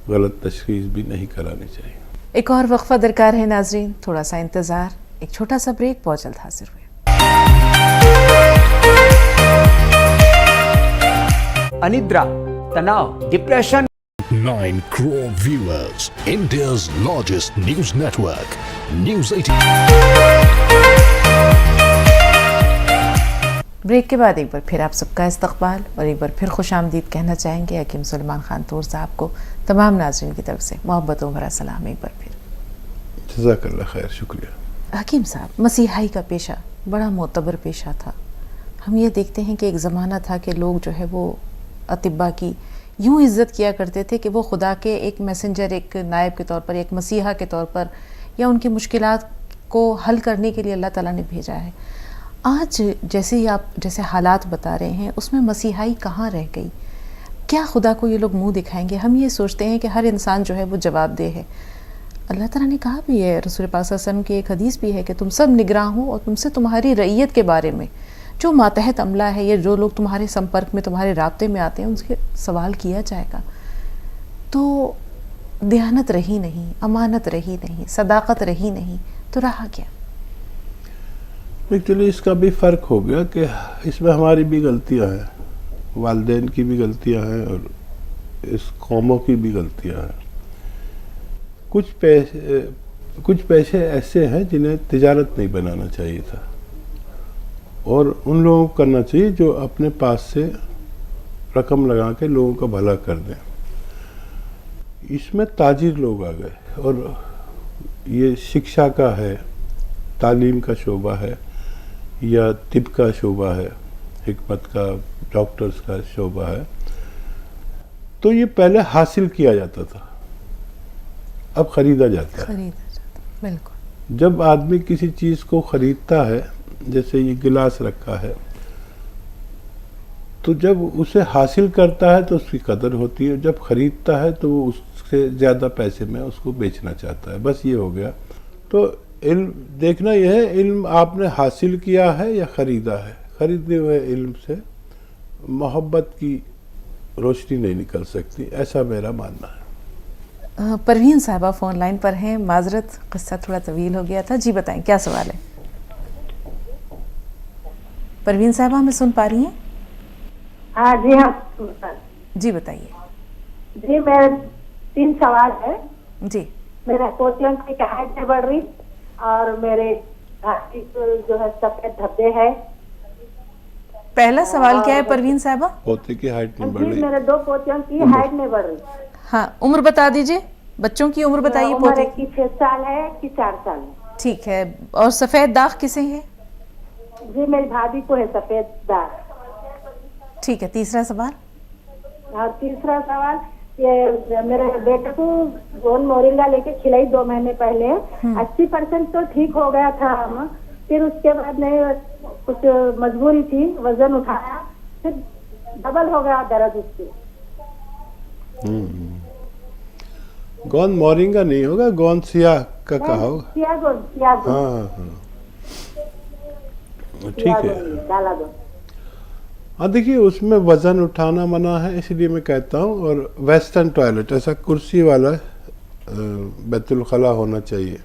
गलत तशख़ीस भी नहीं करानी चाहिए। एक और वक्फा दरकार है नाजरीन, थोड़ा सा इंतज़ार, एक छोटा सा ब्रेक, बहुत जल्द हाजिर हुए। अनिद्रा, तनाव, depression. 9 crore viewers, India's largest news network, News 18। Break के बाद एक बार फिर आप सबका इस्तकबाल और एक बार फिर खुश आमदीद कहना चाहेंगे हकीम सुलेमान खान तूर साहब को। तमाम नाज़रीन की तरफ से मोहब्बतों भरा सलाम एक बार फिर। जज़ाकल्लाह खैर, शुक्रिया। हकीम साहब, मसीहाई का पेशा बड़ा मोतबर पेशा था। हम ये देखते हैं कि एक ज़माना था कि लोग जो है वो अतिब्बा की यूँ इज़्ज़त किया करते थे कि वो खुदा के एक मैसेंजर, एक नायब के तौर पर, एक मसीहा के तौर पर, या उनकी मुश्किलात को हल करने के लिए अल्लाह ताला ने भेजा है। आज जैसे ही आप जैसे हालात बता रहे हैं, उसमें मसीहाई कहाँ रह गई? क्या खुदा को ये लोग मुंह दिखाएंगे? हम ये सोचते हैं कि हर इंसान जो है वो जवाबदेह है। अल्लाह ताला ने कहा भी है, रसूल पाक सल्लल्लाहु अलैहि वसल्लम की एक हदीस भी है कि तुम सब निगरान हो और तुमसे तुम्हारी रईयत के बारे में, जो मातहत अमला है या जो लोग तुम्हारे संपर्क में, तुम्हारे राब्ते में आते हैं, उनसे सवाल किया जाएगा। तो दयानत रही नहीं, अमानत रही नहीं, सदाकत रही नहीं, तो रहा क्या? एक्चुअली इसका भी फ़र्क हो गया कि इसमें हमारी भी गलतियां हैं, वालिदैन की भी गलतियां हैं और इस कौमों की भी गलतियां हैं। कुछ पैसे ऐसे हैं जिन्हें तिजारत नहीं बनाना चाहिए था, और उन लोगों को करना चाहिए जो अपने पास से रकम लगा के लोगों का भला कर दें। इसमें ताजिर लोग आ गए, और ये शिक्षा का है, तालीम का शोबा है, या तिब का शोबा है, हिकमत का, डॉक्टर्स का शोबा है। तो ये पहले हासिल किया जाता था, अब खरीदा जाता है। बिल्कुल। जब आदमी किसी चीज़ को खरीदता है, जैसे ये गिलास रखा है, तो जब उसे हासिल करता है तो उसकी कदर होती है, जब खरीदता है तो वो उससे ज़्यादा पैसे में उसको बेचना चाहता है। बस ये हो गया। तो इल्म देखना यह है, इल्म आपने हासिल किया है या ख़रीदा है। ख़रीदे हुए इल्म से मोहब्बत की रोशनी नहीं निकल सकती, ऐसा मेरा मानना है। परवीन साहबा फ़ोन लाइन पर हैं। माजरत, किस्सा थोड़ा तवील हो गया था। जी बताएं, क्या सवाल है? परवीन साहबा हमें सुन पा रही हैं? हाँ जी, हाँ जी बताइए। जी, मेरे 3 सवाल है जी। मेरा पोषण की हाइट नहीं बढ़ रही, और मेरे जो है सफेद धब्बे है। पहला सवाल क्या है परवीन साहबा? पोते की हाइट नहीं बढ़ जी, रही। मेरे 2 पोतियों की हाइट नहीं बढ़ रही। हाँ, उम्र बता दीजिए, बच्चों की उम्र बताइए। उम्र पोते की 6 साल है कि 4 साल है। ठीक है। और सफ़ेद दाग किसे है? जी, मेरी भाभी को है सफेद दाग। ठीक है। तीसरा सवाल? और तीसरा सवाल, ये मेरे बेटे को गोन मोरिंगा लेके खिलाई 2 महीने पहले। 80% तो ठीक हो गया था, हम फिर उसके बाद नहीं, कुछ मजबूरी थी, वजन उठाया, फिर डबल हो गया दर्द उसकी। गोंद मोरिंगा नहीं होगा, गोंद सियाह का कहा होगा। सियागोन। हाँ, ठीक है। डाला दो। हाँ, देखिए उसमें वज़न उठाना मना है, इसलिए मैं कहता हूँ। और वेस्टर्न टॉयलेट, ऐसा कुर्सी वाला बैतुल खला होना चाहिए,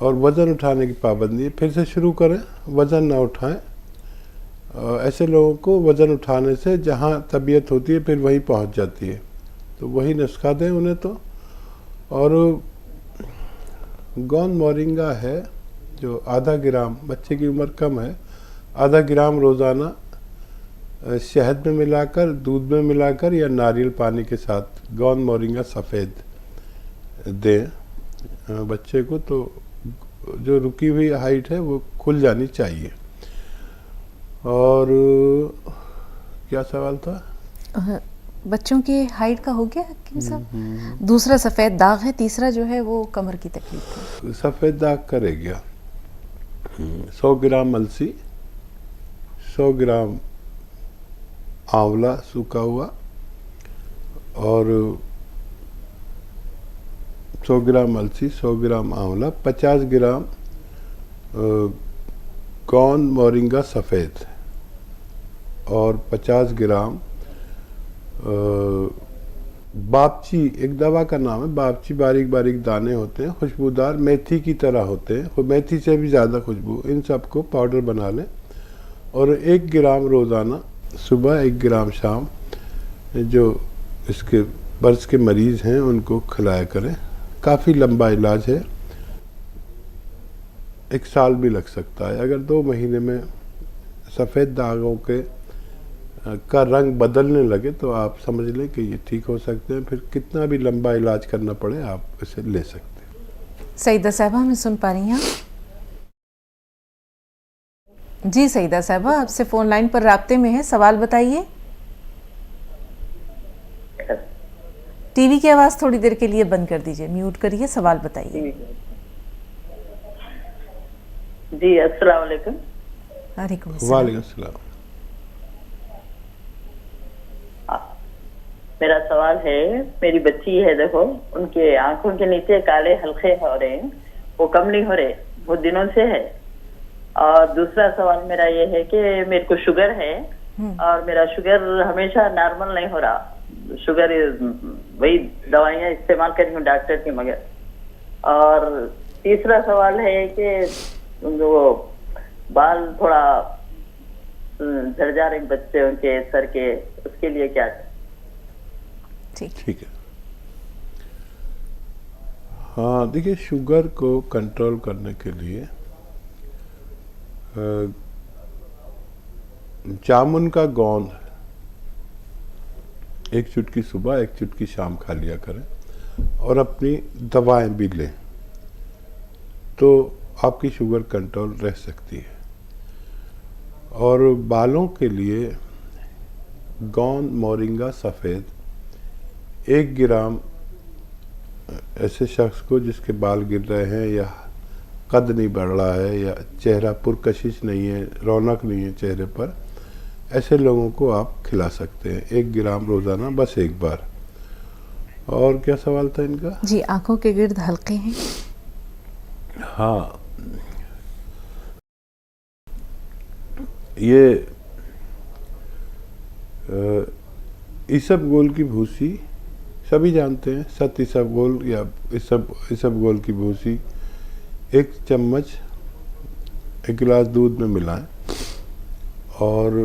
और वज़न उठाने की पाबंदी। फिर से शुरू करें, वज़न ना उठाएं। ऐसे लोगों को वज़न उठाने से जहाँ तबीयत होती है फिर वहीं पहुँच जाती है, तो वही नुस्खा दें उन्हें तो। और गोंद मोरिंगा है जो आधा ग्राम, बच्चे की उम्र कम है, आधा ग्राम रोज़ाना शहद में मिलाकर, दूध में मिलाकर या नारियल पानी के साथ गोंद मोरिंगा सफ़ेद दें बच्चे को, तो जो रुकी हुई हाइट है वो खुल जानी चाहिए। और क्या सवाल था? बच्चों की हाइट का हो गया हकीम साहब। दूसरा सफ़ेद दाग है, तीसरा जो है वो कमर की तकलीफ है। सफ़ेद दाग करेगा 100 ग्राम अलसी, 100 ग्राम आंवला सूखा हुआ और 100 ग्राम अलसी, 100 ग्राम आंवला, 50 ग्राम कॉर्न मोरिंगा सफ़ेद और 50 ग्राम बापची, एक दवा का नाम है बापची, बारीक बारीक दाने होते हैं, खुशबूदार मेथी की तरह होते हैं, मेथी से भी ज़्यादा खुशबू। इन सबको पाउडर बना लें और 1 ग्राम रोज़ाना सुबह, 1 ग्राम शाम जो इसके बर्स के मरीज़ हैं उनको खिलाया करें। काफ़ी लंबा इलाज है, 1 साल भी लग सकता है। अगर 2 महीने में सफ़ेद दागों के का रंग बदलने लगे तो आप समझ लें कि ये ठीक हो सकते हैं। फिर कितना भी लंबा इलाज करना पड़े आप इसे ले सकते हैं। सईदा साहबा हमें सुन पा रही हैं? जी सईदा साहबा, आपसे फ़ोन लाइन पर राब्ते में है, सवाल बताइए। टीवी की आवाज़ थोड़ी देर के लिए बंद कर दीजिए, म्यूट करिए, सवाल बताइए। जी अस्सलाम वालेकुम। वालेकुम वालेकुम सलाम। मेरा सवाल है, मेरी बच्ची है, देखो उनके आंखों के नीचे काले हल्के हो रहे हैं, वो कम नहीं हो रहे, बहुत दिनों से है। और दूसरा सवाल मेरा ये है कि मेरे को शुगर है और मेरा शुगर हमेशा नॉर्मल नहीं हो रहा। शुगर वही दवाइयाँ इस्तेमाल करी हूँ डॉक्टर की मगर। और तीसरा सवाल है कि जो बाल थोड़ा झड़ जा रहे बच्चे उनके सर के, उसके लिए क्या? ठीक है। हाँ देखिए, शुगर को कंट्रोल करने के लिए जामुन का गोंद 1 चुटकी सुबह, 1 चुटकी शाम खा लिया करें और अपनी दवाएं भी लें तो आपकी शुगर कंट्रोल रह सकती है। और बालों के लिए गोंद मोरिंगा सफ़ेद 1 ग्राम ऐसे शख्स को जिसके बाल गिर रहे हैं या कद नहीं बढ़ रहा है या चेहरा पुरकशिश नहीं है, रौनक नहीं है चेहरे पर, ऐसे लोगों को आप खिला सकते हैं 1 ग्राम रोज़ाना, बस 1 बार। और क्या सवाल था इनका? जी, आंखों के गिर्द हल्के हैं। हाँ, ये इसबगोल की भूसी सभी जानते हैं, सत इसबगोल या इसबगोल की भूसी 1 चम्मच 1 गिलास दूध में मिलाएं और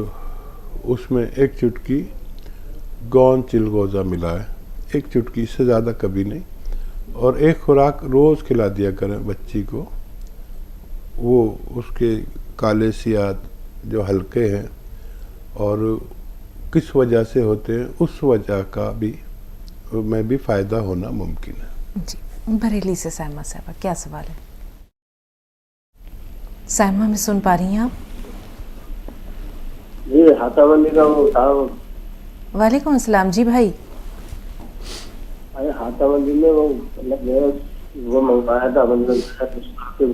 उसमें 1 चुटकी गोंद चिलगोज़ा मिलाएं, 1 चुटकी, इससे ज़्यादा कभी नहीं। और 1 खुराक रोज़ खिला दिया करें बच्ची को। वो उसके काले सियाद जो हल्के हैं और किस वजह से होते हैं उस वजह का भी में भी फ़ायदा होना मुमकिन है। जी, बरेली से सायमा साहबा, क्या सवाल है? सायमा में सुन पा रही हैं आप? जी, हाथाबंदी का वो साहब। वालेकुम अस्सलाम जी भाई। अरे हाथाबंदी में वो मतलब वो मंगवाया था, मतलब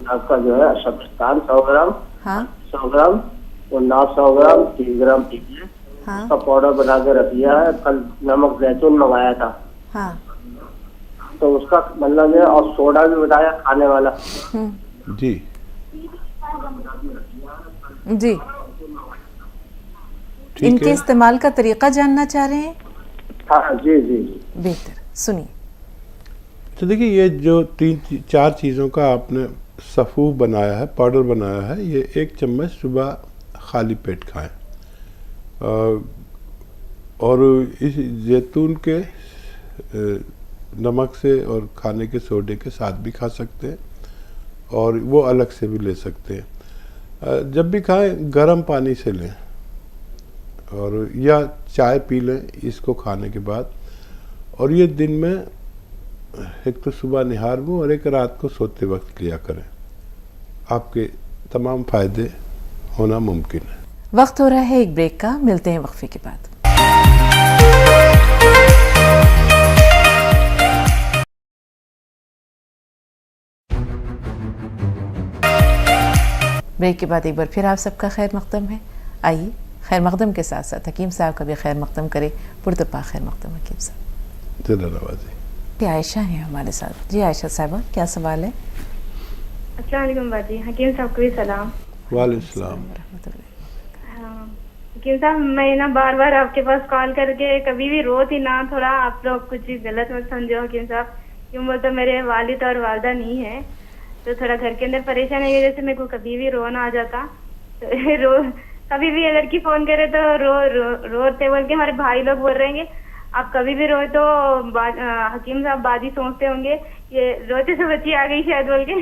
आपका जो है शब्दस्तान 100 ग्राम, हाँ 100 ग्राम और नाप 100 ग्राम 30 ग्राम कीजिए। हाँ उसका पाउडर बना के रख दिया है। कल नमक जैतून मंगाया था, हाँ तो उसका मतलब है, और सोडा भी बताया खाने वाला। जी जी, इनके इस्तेमाल का तरीका जानना चाह रहे हैं? हाँ जी जी जी। बेहतर, सुनिए। तो देखिए, ये जो 3-4 चीज़ों का आपने सफ़ूफ बनाया है, पाउडर बनाया है, ये 1 चम्मच सुबह खाली पेट खाएं। और इस जैतून के नमक से और खाने के सोडे के साथ भी खा सकते हैं और वो अलग से भी ले सकते हैं। जब भी खाएं गर्म पानी से लें और या चाय पी लें इसको खाने के बाद। और ये दिन में एक तो सुबह निहार में और एक रात को सोते वक्त लिया करें, आपके तमाम फ़ायदे होना मुमकिन है। वक्त हो रहा है एक ब्रेक का, मिलते हैं वक्फे के बाद। ब्रेक के बाद एक बार फिर आप सबका खैर मकदम है। आइए खैर मकदम के साथ साथ हकीम साहब का भी खैर मकदम करे। पुरतपा खैर मकदम हकीम साहब। चलो नवाजी। ये आयशा है हमारे साथ। जी आयशा साहबा, क्या सवाल है? अस्सलाम वालेकुम बाजी। हकीम साहब को भी सलाम। वालेकुम सलाम। हाँ, हकीम साहब मैं ना बार बार आपके पास कॉल करके कभी भी रोती ना, थोड़ा आप लोग कुछ गलत मत समझो हकीम साहब। क्यों बोलते मेरे वालिद और वालदा नहीं है, तो थोड़ा घर के अंदर परेशानी की वजह से मेरे को कभी भी रोना आ जाता। तो कभी भी लड़की फोन करे तो रोते बोल के हमारे भाई लोग बोल रहे हैं आप कभी भी रोए तो हकीम साहब बाजी सोचते होंगे ये रोते से बच्ची आ गई शायद बोल के।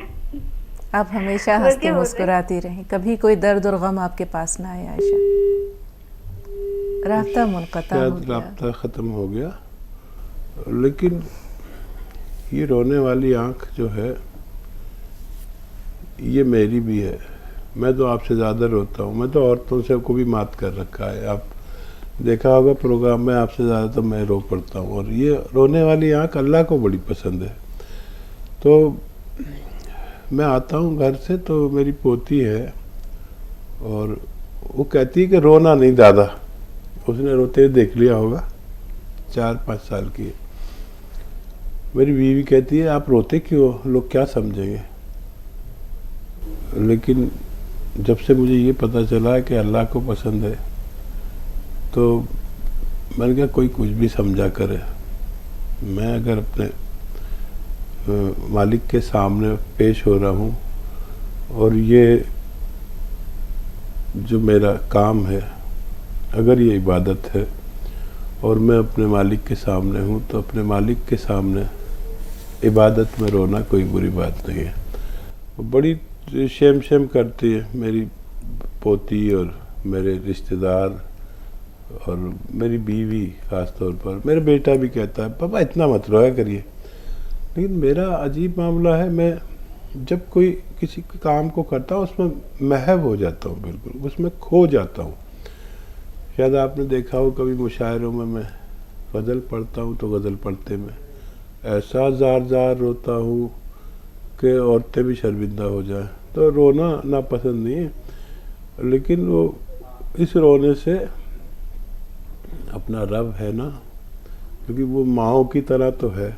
आप हमेशा हंसती मुस्कुराती रहें, कभी कोई दर्द और गम आपके पास ना आए आयशा। राब्ता मुनक़ता हो गया, राब्ता ख़त्म हो गया। लेकिन ये रोने वाली आँख जो है ये मेरी भी है। मैं तो आपसे ज़्यादा रोता हूँ। मैं तो औरतों से को भी मात कर रखा है। आप देखा होगा प्रोग्राम में, आपसे ज़्यादा तो मैं रो पड़ता हूँ। और ये रोने वाली आँख अल्लाह को बड़ी पसंद है। तो मैं आता हूँ घर से तो मेरी पोती है और वो कहती है कि रोना नहीं दादा। उसने रोते हुए देख लिया होगा, 4-5 साल की है। मेरी बीवी कहती है आप रोते क्यों, लोग क्या समझेंगे। लेकिन जब से मुझे ये पता चला है कि अल्लाह को पसंद है तो मैंने कहा कोई कुछ भी समझा करे, मैं अगर अपने मालिक के सामने पेश हो रहा हूँ और ये जो मेरा काम है अगर ये इबादत है और मैं अपने मालिक के सामने हूँ तो अपने मालिक के सामने इबादत में रोना कोई बुरी बात नहीं है। बड़ी शेम करती है मेरी पोती और मेरे रिश्तेदार और मेरी बीवी ख़ास तौर पर। मेरा बेटा भी कहता है पापा इतना मत रोया करिए। लेकिन मेरा अजीब मामला है, मैं जब कोई किसी काम को करता हूँ उसमें महव हो जाता हूँ, बिल्कुल उसमें खो जाता हूँ। शायद आपने देखा हो कभी मुशायरों में मैं गज़ल पढ़ता हूँ तो गज़ल पढ़ते में ऐसा ज़ार रोता हूँ कि औरतें भी शर्मिंदा हो जाए। तो रोना नापसंद नहीं है, लेकिन वो इस रोने से अपना रब है ना, क्योंकि वो माँओं की तरह तो है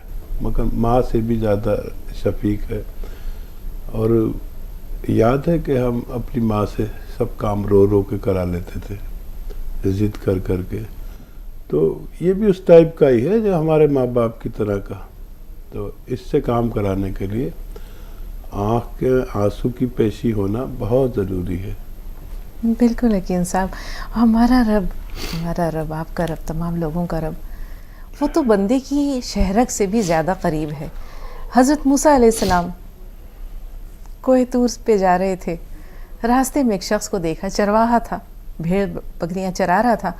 मगर माँ से भी ज़्यादा शफीक है। और याद है कि हम अपनी माँ से सब काम रो के करा लेते थे, ज़िद कर के। तो ये भी उस टाइप का ही है जो हमारे माँ बाप की तरह का। तो इससे काम कराने के लिए आँख के आंसू की पेशी होना बहुत ज़रूरी है। बिल्कुल यकीन साहब। हमारा रब, आपका रब, तमाम लोगों का रब, वो तो बंदे की शहरक से भी ज़्यादा करीब है। हज़रत मूसा अलैहिस्सलाम कोहे तूर पे जा रहे थे, रास्ते में एक शख्स को देखा, चरवाहा था, भेड़ बकरियां चरा रहा था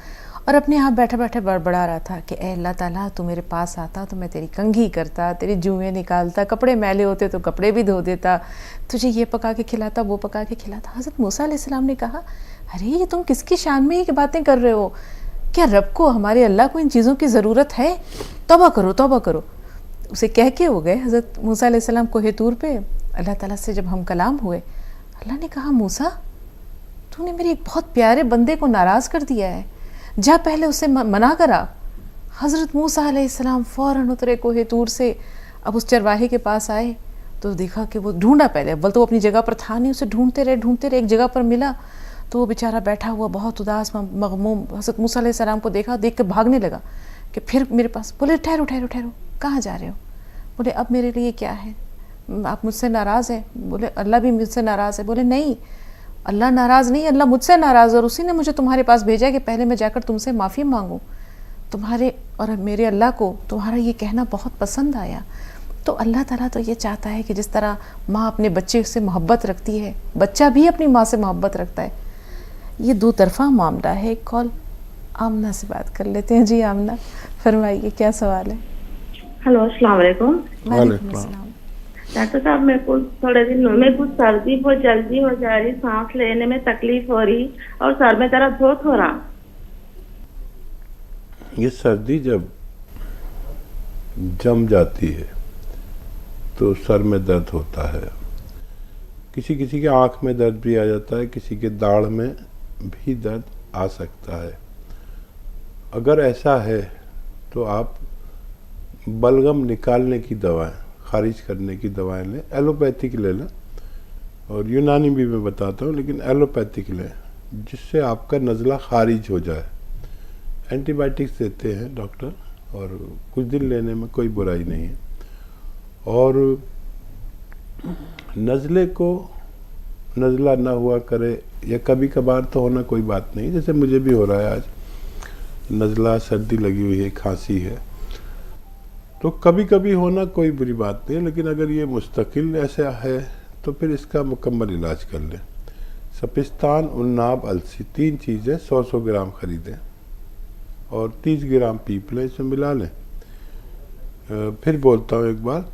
और अपने यहाँ बैठे बैठे बड़बड़ा रहा था कि ए अल्लाह ताला तू मेरे पास आता तो मैं तेरी कंघी करता, तेरी जुएँ निकालता, कपड़े मैले होते तो कपड़े भी धो देता, तुझे ये पका के खिलाता, वो पका के खिलाता। हज़रत मूसा अलैहिस्सलाम ने कहा अरे ये तुम किसकी शान में ये बातें कर रहे हो, क्या रब को, हमारे अल्लाह को इन चीज़ों की ज़रूरत है? तौबा करो। उसे कह के हो गए हज़रत मूसा अलैहिस्सलाम कोहे तूर पे। अल्लाह ताला से जब हम कलाम हुए, अल्लाह ने कहा मूसा तूने मेरे एक बहुत प्यारे बंदे को नाराज़ कर दिया है, जा पहले उसे मना करा। हज़रत मूसा अलैहिस्सलाम फ़ौरन उतरे कोहे तूर से। अब उस चरवाहे के पास आए तो देखा कि वो ढूंढा, पहले अव्वल तो वो अपनी जगह पर था नहीं, उसे ढूंढते रहे, एक जगह पर मिला तो वो बेचारा बैठा हुआ बहुत उदास मगमूम। हज़रत मूसा अलैहिस्सलाम को देखा, देख कर भागने लगा कि फिर मेरे पास। बोले ठहरो, कहाँ जा रहे हो? बोले अब मेरे लिए क्या है, आप मुझसे नाराज़ हैं? बोले अल्लाह भी मुझसे नाराज़ है। बोले नहीं, अल्लाह नाराज़ नहीं, अल्लाह मुझसे नाराज़, और उसी ने मुझे तुम्हारे पास भेजा है कि पहले मैं जाकर तुमसे माफ़ी मांगूं। तुम्हारे और मेरे अल्लाह को तुम्हारा ये कहना बहुत पसंद आया। तो अल्लाह ताला तो ये चाहता है कि जिस तरह माँ अपने बच्चे से मोहब्बत रखती है, बच्चा भी अपनी माँ से मोहब्बत रखता है। ये दो तरफ़ा मामला है। एक कॉल आमना से बात कर लेते हैं। जी आमना, फरमाइए क्या सवाल है? हेलो, अस्सलाम वालेकुम। वालेकुम अस्सलाम। डॉक्टर साहब मेरे को थोड़े दिन में कुछ सर्दी बहुत जल्दी हो जा रही, सांस लेने में तकलीफ हो रही और सर में दर्द बहुत हो रहा। ये सर्दी जब जम जाती है तो सर में दर्द होता है। किसी की आँख में दर्द भी आ जाता है, किसी के दाढ़ में भी दर्द आ सकता है। अगर ऐसा है तो आप बलगम निकालने की दवाएं, खारिज करने की दवाएं लें, एलोपैथिक ले लें, और यूनानी भी मैं बताता हूँ, लेकिन एलोपैथिक लें जिससे आपका नज़ला खारिज हो जाए। एंटीबायोटिक्स देते हैं डॉक्टर, और कुछ दिन लेने में कोई बुराई नहीं है। और नज़ले को नज़ला ना हुआ करे, या कभी कभार तो होना कोई बात नहीं, जैसे मुझे भी हो रहा है आज, नज़ला, सर्दी लगी हुई है, खांसी है, तो कभी कभी होना कोई बुरी बात नहीं है। लेकिन अगर ये मुस्तकिल ऐसा है तो फिर इसका मुकम्मल इलाज कर लें। सपिस्तान, उन्नाब, अलसी, 3 चीज़ें 100-100 ग्राम खरीदें और 30 ग्राम पीप लें, इसमें मिला लें। फिर बोलता हूँ एक बार,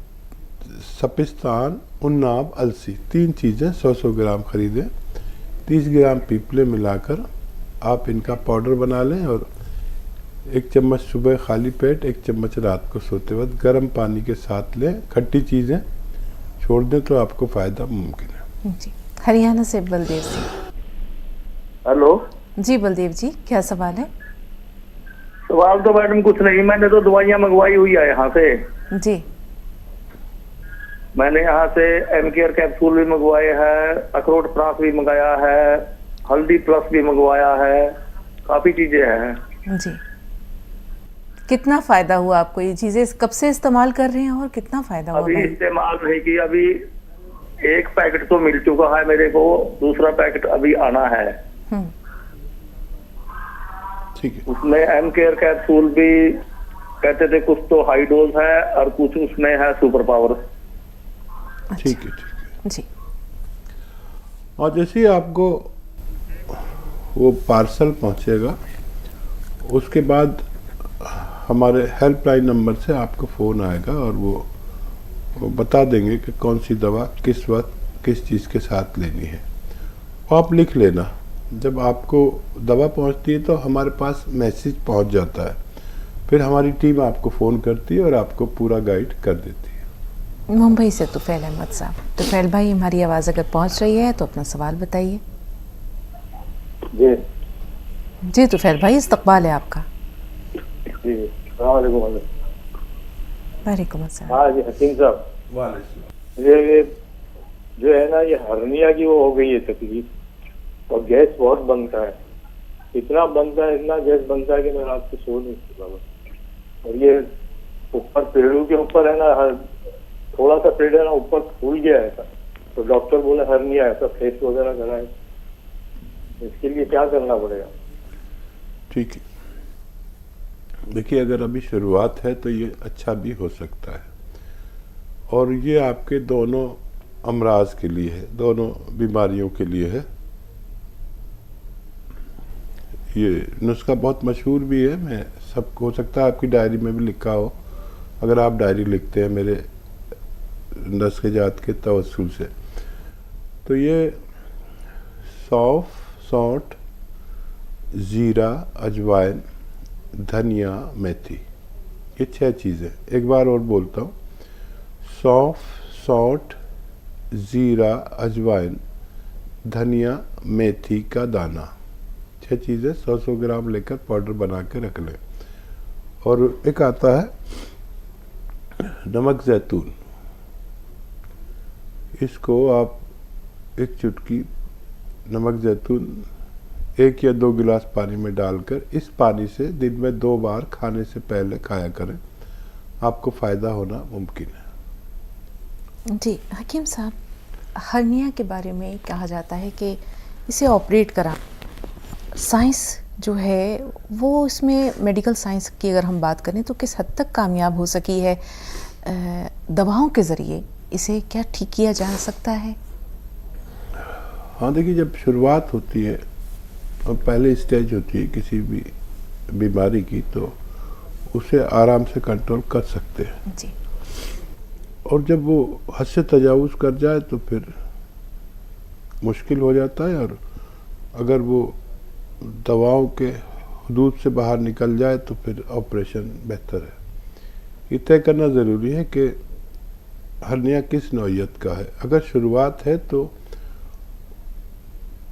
सपिस्तान, उन्नाब, अलसी, 3 चीज़ें 100-100 ग्राम खरीदें, 30 ग्राम पीपले मिलाकर आप इनका पाउडर बना लें, और 1 चम्मच सुबह खाली पेट, 1 चम्मच रात को सोते वक्त गर्म पानी के साथ लें। खट्टी चीज़ें छोड़ दें तो आपको फ़ायदा मुमकिन है। जी, हरियाणा से बलदेव जी। हेलो जी बलदेव जी, क्या सवाल है? सवाल तो मैडम कुछ नहीं, मैंने तो दवाइयाँ मंगवाई हुई है यहाँ से। जी, मैंने यहाँ से एमकेयर कैप्सूल भी मंगवाए हैं, अखरोट प्रास भी मंगाया है, हल्दी प्लस भी मंगवाया है, काफी चीजें हैं। जी, कितना फायदा हुआ आपको? ये चीजें कब से इस्तेमाल कर रहे हैं और कितना फायदा हुआ? अभी इस्तेमाल नहीं किया, अभी 1 पैकेट तो मिल चुका है मेरे को, दूसरा पैकेट अभी आना है। ठीक है। उसमें एमकेयर कैप्सूल भी कहते थे कुछ तो हाई डोज है और कुछ उसमें है सुपर पावर। ठीक है, ठीक है जी। और जैसे ही आपको वो पार्सल पहुंचेगा, उसके बाद हमारे हेल्पलाइन नंबर से आपको फ़ोन आएगा, और वो बता देंगे कि कौन सी दवा किस वक्त किस चीज़ के साथ लेनी है। वो आप लिख लेना। जब आपको दवा पहुंचती है तो हमारे पास मैसेज पहुंच जाता है, फिर हमारी टीम आपको फ़ोन करती है और आपको पूरा गाइड कर देती है। मुंबई से तुफैल अहमद साहब। तुफैल भाई, हमारी आवाज़ अगर पहुंच रही है तो अपना सवाल बताइए। जी जी तुफैल भाई, इस्तकबाल है आपका। जी, वालेकुम अस्सलाम। हाँ जी, हकीम साहब, ये जो है ना, ये हर्निया की वो हो गई है तकलीफ, और गैस बहुत बनता है, इतना बनता है, इतना गैस बनता है कि मैं रात को सो नहीं सकता। और ये ऊपर पेड़ों के ऊपर है ना, थोड़ा सा पेड़ है ना ऊपर फूल गया है, तो डॉक्टर बोले हर्निया है, सब फेस वगैरह कराए। इसके लिए क्या करना पड़ेगा? ठीक है, देखिए, अगर अभी शुरुआत है तो ये अच्छा भी हो सकता है, और ये आपके दोनों अमराज के लिए है, दोनों बीमारियों के लिए है। ये नुस्खा बहुत मशहूर भी है, मैं सब हो सकता है आपकी डायरी में भी लिखा हो, अगर आप डायरी लिखते हैं मेरे नुस्खे जात के तवस्सुल से। तो ये सौंफ, सौंठ, ज़ीरा, अजवाइन, धनिया, मेथी, ये 6 चीज़ें। एक बार और बोलता हूँ, सौंफ, सौंठ, ज़ीरा, अजवाइन, धनिया, मेथी का दाना, 6 चीज़ें 100-100 ग्राम लेकर पाउडर बना के रख लें। और एक आता है नमक जैतून, इसको आप 1 चुटकी नमक जैतून 1 या 2 गिलास पानी में डालकर, इस पानी से दिन में 2 बार खाने से पहले खाया करें, आपको फ़ायदा होना मुमकिन है। जी हकीम साहब, हर्निया के बारे में कहा जाता है कि इसे ऑपरेट करा, साइंस जो है वो इसमें मेडिकल साइंस की अगर हम बात करें तो किस हद तक कामयाब हो सकी है? दवाओं के ज़रिए इसे क्या ठीक किया जा सकता है? हाँ, देखिए, जब शुरुआत होती है और पहले स्टेज होती है किसी भी बीमारी की, तो उसे आराम से कंट्रोल कर सकते हैं जी। और जब वो हद से तजावुज़ कर जाए तो फिर मुश्किल हो जाता है, और अगर वो दवाओं के हदूद से बाहर निकल जाए तो फिर ऑपरेशन बेहतर है। ये तय करना ज़रूरी है कि हर्निया किस नौइयत का है। अगर शुरुआत है तो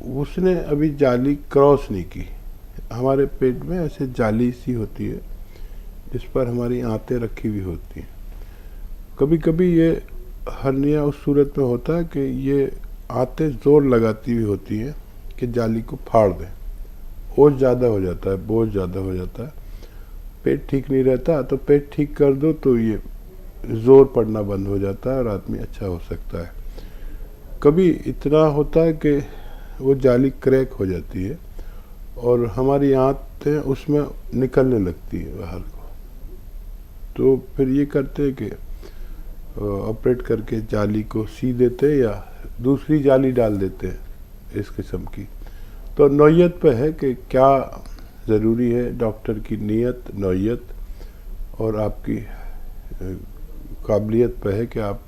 उसने अभी जाली क्रॉस नहीं की। हमारे पेट में ऐसे जाली सी होती है जिस पर हमारी आंतें रखी हुई होती हैं। कभी कभी ये हर्निया उस सूरत में होता है कि ये आंतें जोर लगाती हुई होती हैं कि जाली को फाड़ दें। ओझ ज़्यादा हो जाता है, बोझ ज़्यादा हो जाता है, पेट ठीक नहीं रहता, तो पेट ठीक कर दो तो ये जोर पड़ना बंद हो जाता है और आदमी अच्छा हो सकता है। कभी इतना होता है कि वो जाली क्रैक हो जाती है और हमारी आंतें उसमें निकलने लगती है बाहर को, तो फिर ये करते हैं कि ऑपरेट करके जाली को सी देते या दूसरी जाली डाल देते हैं इस किस्म की। तो नौयत पे है कि क्या ज़रूरी है, डॉक्टर की नीयत, नौयत और आपकी काबिलियत पे है कि आप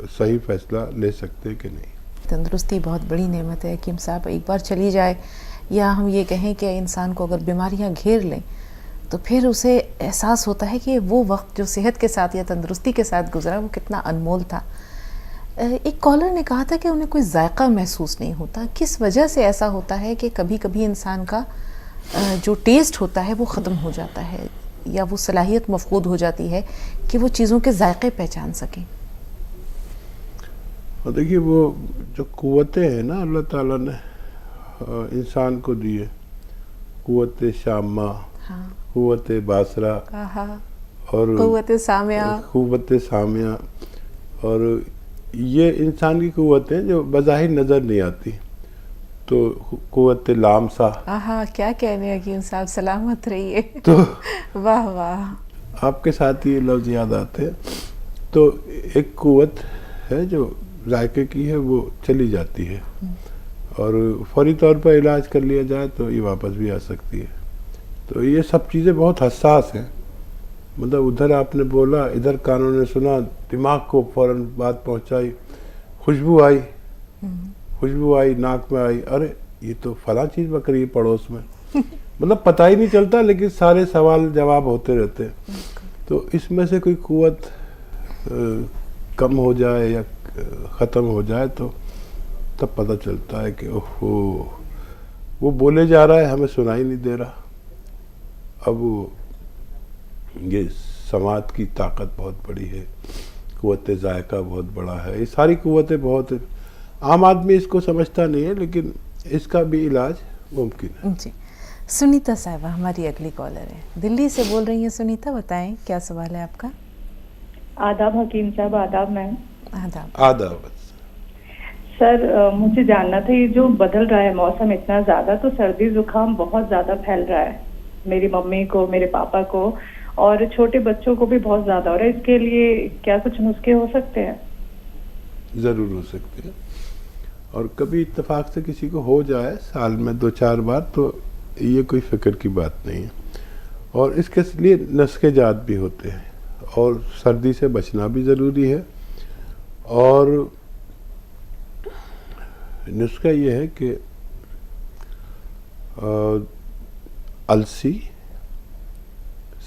सही फैसला ले सकते हैं कि नहीं। तंदुरुस्ती बहुत बड़ी नेमत है हकीम साहब। एक बार चली जाए या हम ये कहें कि इंसान को अगर बीमारियां घेर लें तो फिर उसे एहसास होता है कि वो वक्त जो सेहत के साथ या तंदुरुस्ती के साथ गुजरा वो कितना अनमोल था। एक कॉलर ने कहा था कि उन्हें कोई जायका महसूस नहीं होता। किस वजह से ऐसा होता है कि कभी कभी इंसान का जो टेस्ट होता है वो ख़त्म हो जाता है या वो सलाहियत मफकूद हो जाती है कि वो चीज़ों के जायके पहचान सकें? और देखिए वो जो कुव्वतें हैं ना अल्लाह ताला ने इंसान को दी है, कुव्वत शामा, कुव्वत बासरा और कुव्वत सामिया, और ये इंसान की कुव्वतें जो बज़ाहिर नज़र नहीं आती। तो कुव्वत लामसा, क्या कहने हैं हकीम साहब, सलामत रहिए। तो वाह वाह, आपके साथ ये लफ्ज़ याद आते हैं। तो एक कुव्वत है जो जायके की है, वो चली जाती है और फौरी तौर पर इलाज कर लिया जाए तो ये वापस भी आ सकती है। तो ये सब चीज़ें बहुत हसास हैं। मतलब उधर आपने बोला, इधर कानों ने सुना, दिमाग को फौरन बात पहुंचाई, खुशबू आई नाक में आई, अरे ये तो फला चीज़ बक रही है पड़ोस में। मतलब पता ही नहीं चलता, लेकिन सारे सवाल जवाब होते रहते हैं। तो इसमें से कोई कुव्वत कम हो जाए या ख़त्म हो जाए तो तब पता चलता है कि ओहो वो बोले जा रहा है, हमें सुनाई नहीं दे रहा। अब ये समाज की ताकत बहुत बड़ी है, कुव्वत जायका बहुत बड़ा है, ये सारी कुव्वतें बहुत, आम आदमी इसको समझता नहीं है, लेकिन इसका भी इलाज मुमकिन है। जी, सुनीता साहिबा हमारी अगली कॉलर है, दिल्ली से बोल रही हैं। सुनीता, बताएं क्या सवाल है आपका? आदाब हकीम साहब। आदाब मैम। आदाब। सर मुझे जानना था, ये जो बदल रहा है मौसम इतना ज़्यादा, तो सर्दी जुकाम बहुत ज़्यादा फैल रहा है, मेरी मम्मी को, मेरे पापा को और छोटे बच्चों को भी बहुत ज़्यादा हो रहा है। इसके लिए क्या कुछ नुस्खे हो सकते हैं? ज़रूर हो सकते हैं, और कभी इत्तेफाक से किसी को हो जाए साल में 2-4 बार तो ये कोई फिक्र की बात नहीं है। और इसके लिए नुस्खे जात भी होते हैं, और सर्दी से बचना भी ज़रूरी है। और नुस्खा ये है कि अलसी,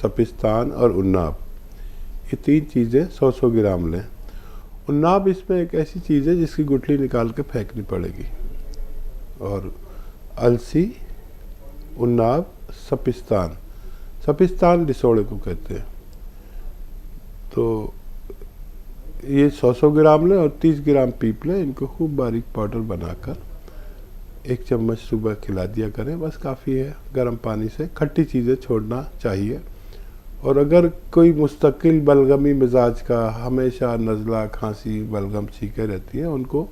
सपिस्तान और उन्नाब, ये 3 चीज़ें 100-100 ग्राम लें। उन्नाब इसमें एक ऐसी चीज़ है जिसकी गुठली निकाल के फेंकनी पड़ेगी। और अलसी, उन्नाब, सपिस्तान, सपिस्तान डिसोड़े को कहते हैं। तो ये 100-100 ग्राम लें और 30 ग्राम पीप लें। इनको खूब बारीक पाउडर बनाकर 1 चम्मच सुबह खिला दिया करें, बस काफ़ी है। गर्म पानी से खट्टी चीज़ें छोड़ना चाहिए। और अगर कोई मुस्तकिल बलगमी मिजाज का, हमेशा नज़ला, खांसी, बलगम छींके रहती है, उनको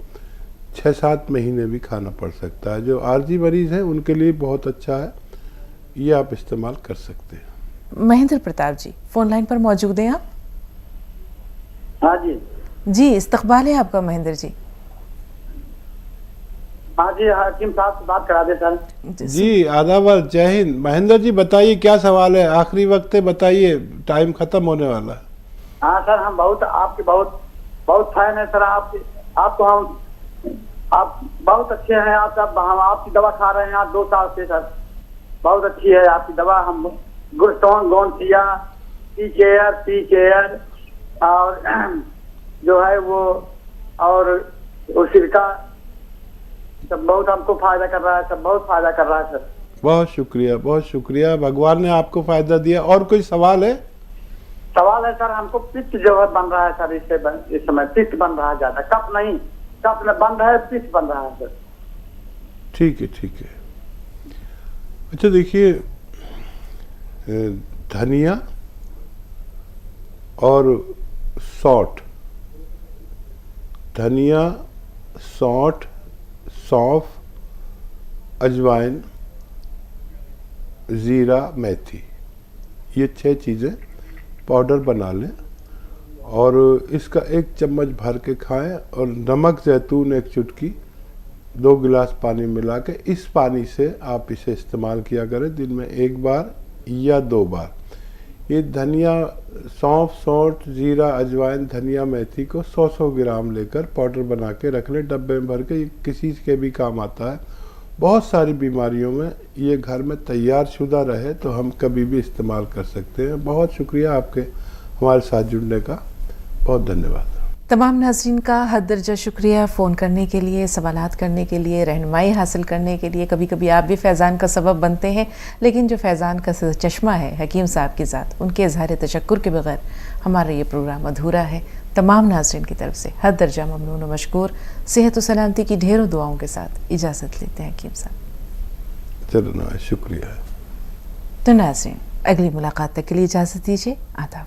6-7 महीने भी खाना पड़ सकता है। जो आर्जी मरीज़ हैं उनके लिए बहुत अच्छा है, ये आप इस्तेमाल कर सकते हैं। महेंद्र प्रताप जी फ़ोन लाइन पर मौजूद हैं आप? हाँ जी। जी, इस्तकबाल है आपका महेंद्र जी। हाँ जी, हकीम साहब से बात करा दे सर। जी आदाब, जय हिंद। महेंद्र जी बताइए क्या सवाल है, आखिरी वक्त है, बताइए, टाइम खत्म होने वाला है। हाँ सर, हम आपके बहुत फैन है सर। आप बहुत अच्छे हैं। हम आपकी दवा खा रहे हैं 2 साल से सर, बहुत अच्छी है आपकी दवा। हम गुरस्टोन, गोनसिया, पी केयर और जो है वो, और सिरका सब बहुत हमको फायदा कर रहा है, सब बहुत फायदा कर रहा है सर। बहुत शुक्रिया, भगवान ने आपको फायदा दिया। और कोई सवाल है? सवाल है सर, हमको पित्त जो है बन रहा है सर, इस समय पित्त बन रहा है ज्यादा, कफ नहीं, कफ में बन रहा है, पित्त बन रहा है सर। ठीक है। अच्छा देखिए, धनिया और सौंठ, धनिया, सौंठ, सौंफ, अजवाइन, ज़ीरा, मेथी, ये 6 चीज़ें पाउडर बना लें और इसका 1 चम्मच भर के खाएं और नमक जैतून 1 चुटकी 2 गिलास पानी मिला के इस पानी से आप इसे इस्तेमाल किया करें दिन में 1 बार या 2 बार। ये धनिया, सौंफ, सौंठ, जीरा, अजवाइन, धनिया, मेथी को 100-100 ग्राम लेकर पाउडर बना के रख लें डब्बे में भर के। ये किसी के भी काम आता है, बहुत सारी बीमारियों में ये घर में तैयार शुदा रहे तो हम कभी भी इस्तेमाल कर सकते हैं। बहुत शुक्रिया आपके हमारे साथ जुड़ने का, बहुत धन्यवाद। तमाम नाज़रीन का हद दर्जा शुक्रिया फ़ोन करने के लिए, सवालात करने के लिए, रहनुमाई हासिल करने के लिए। कभी कभी आप भी फैज़ान का सबब बनते हैं, लेकिन जो फैज़ान का चश्मा है हकीम साहब की ज़ात, उनके इज़हार तशक्कुर के बगैर हमारा ये प्रोग्राम अधूरा है। तमाम नाज़रीन की तरफ से हद दर्जा ममनून व मशकूर। सेहत व सलामती की ढेरों दुआओं के साथ इजाज़त लेते हैं हकीम साहब। चलो, शुक्रिया। तो नाज़रीन, अगली मुलाकात तक के लिए इजाज़त दीजिए। आदाब।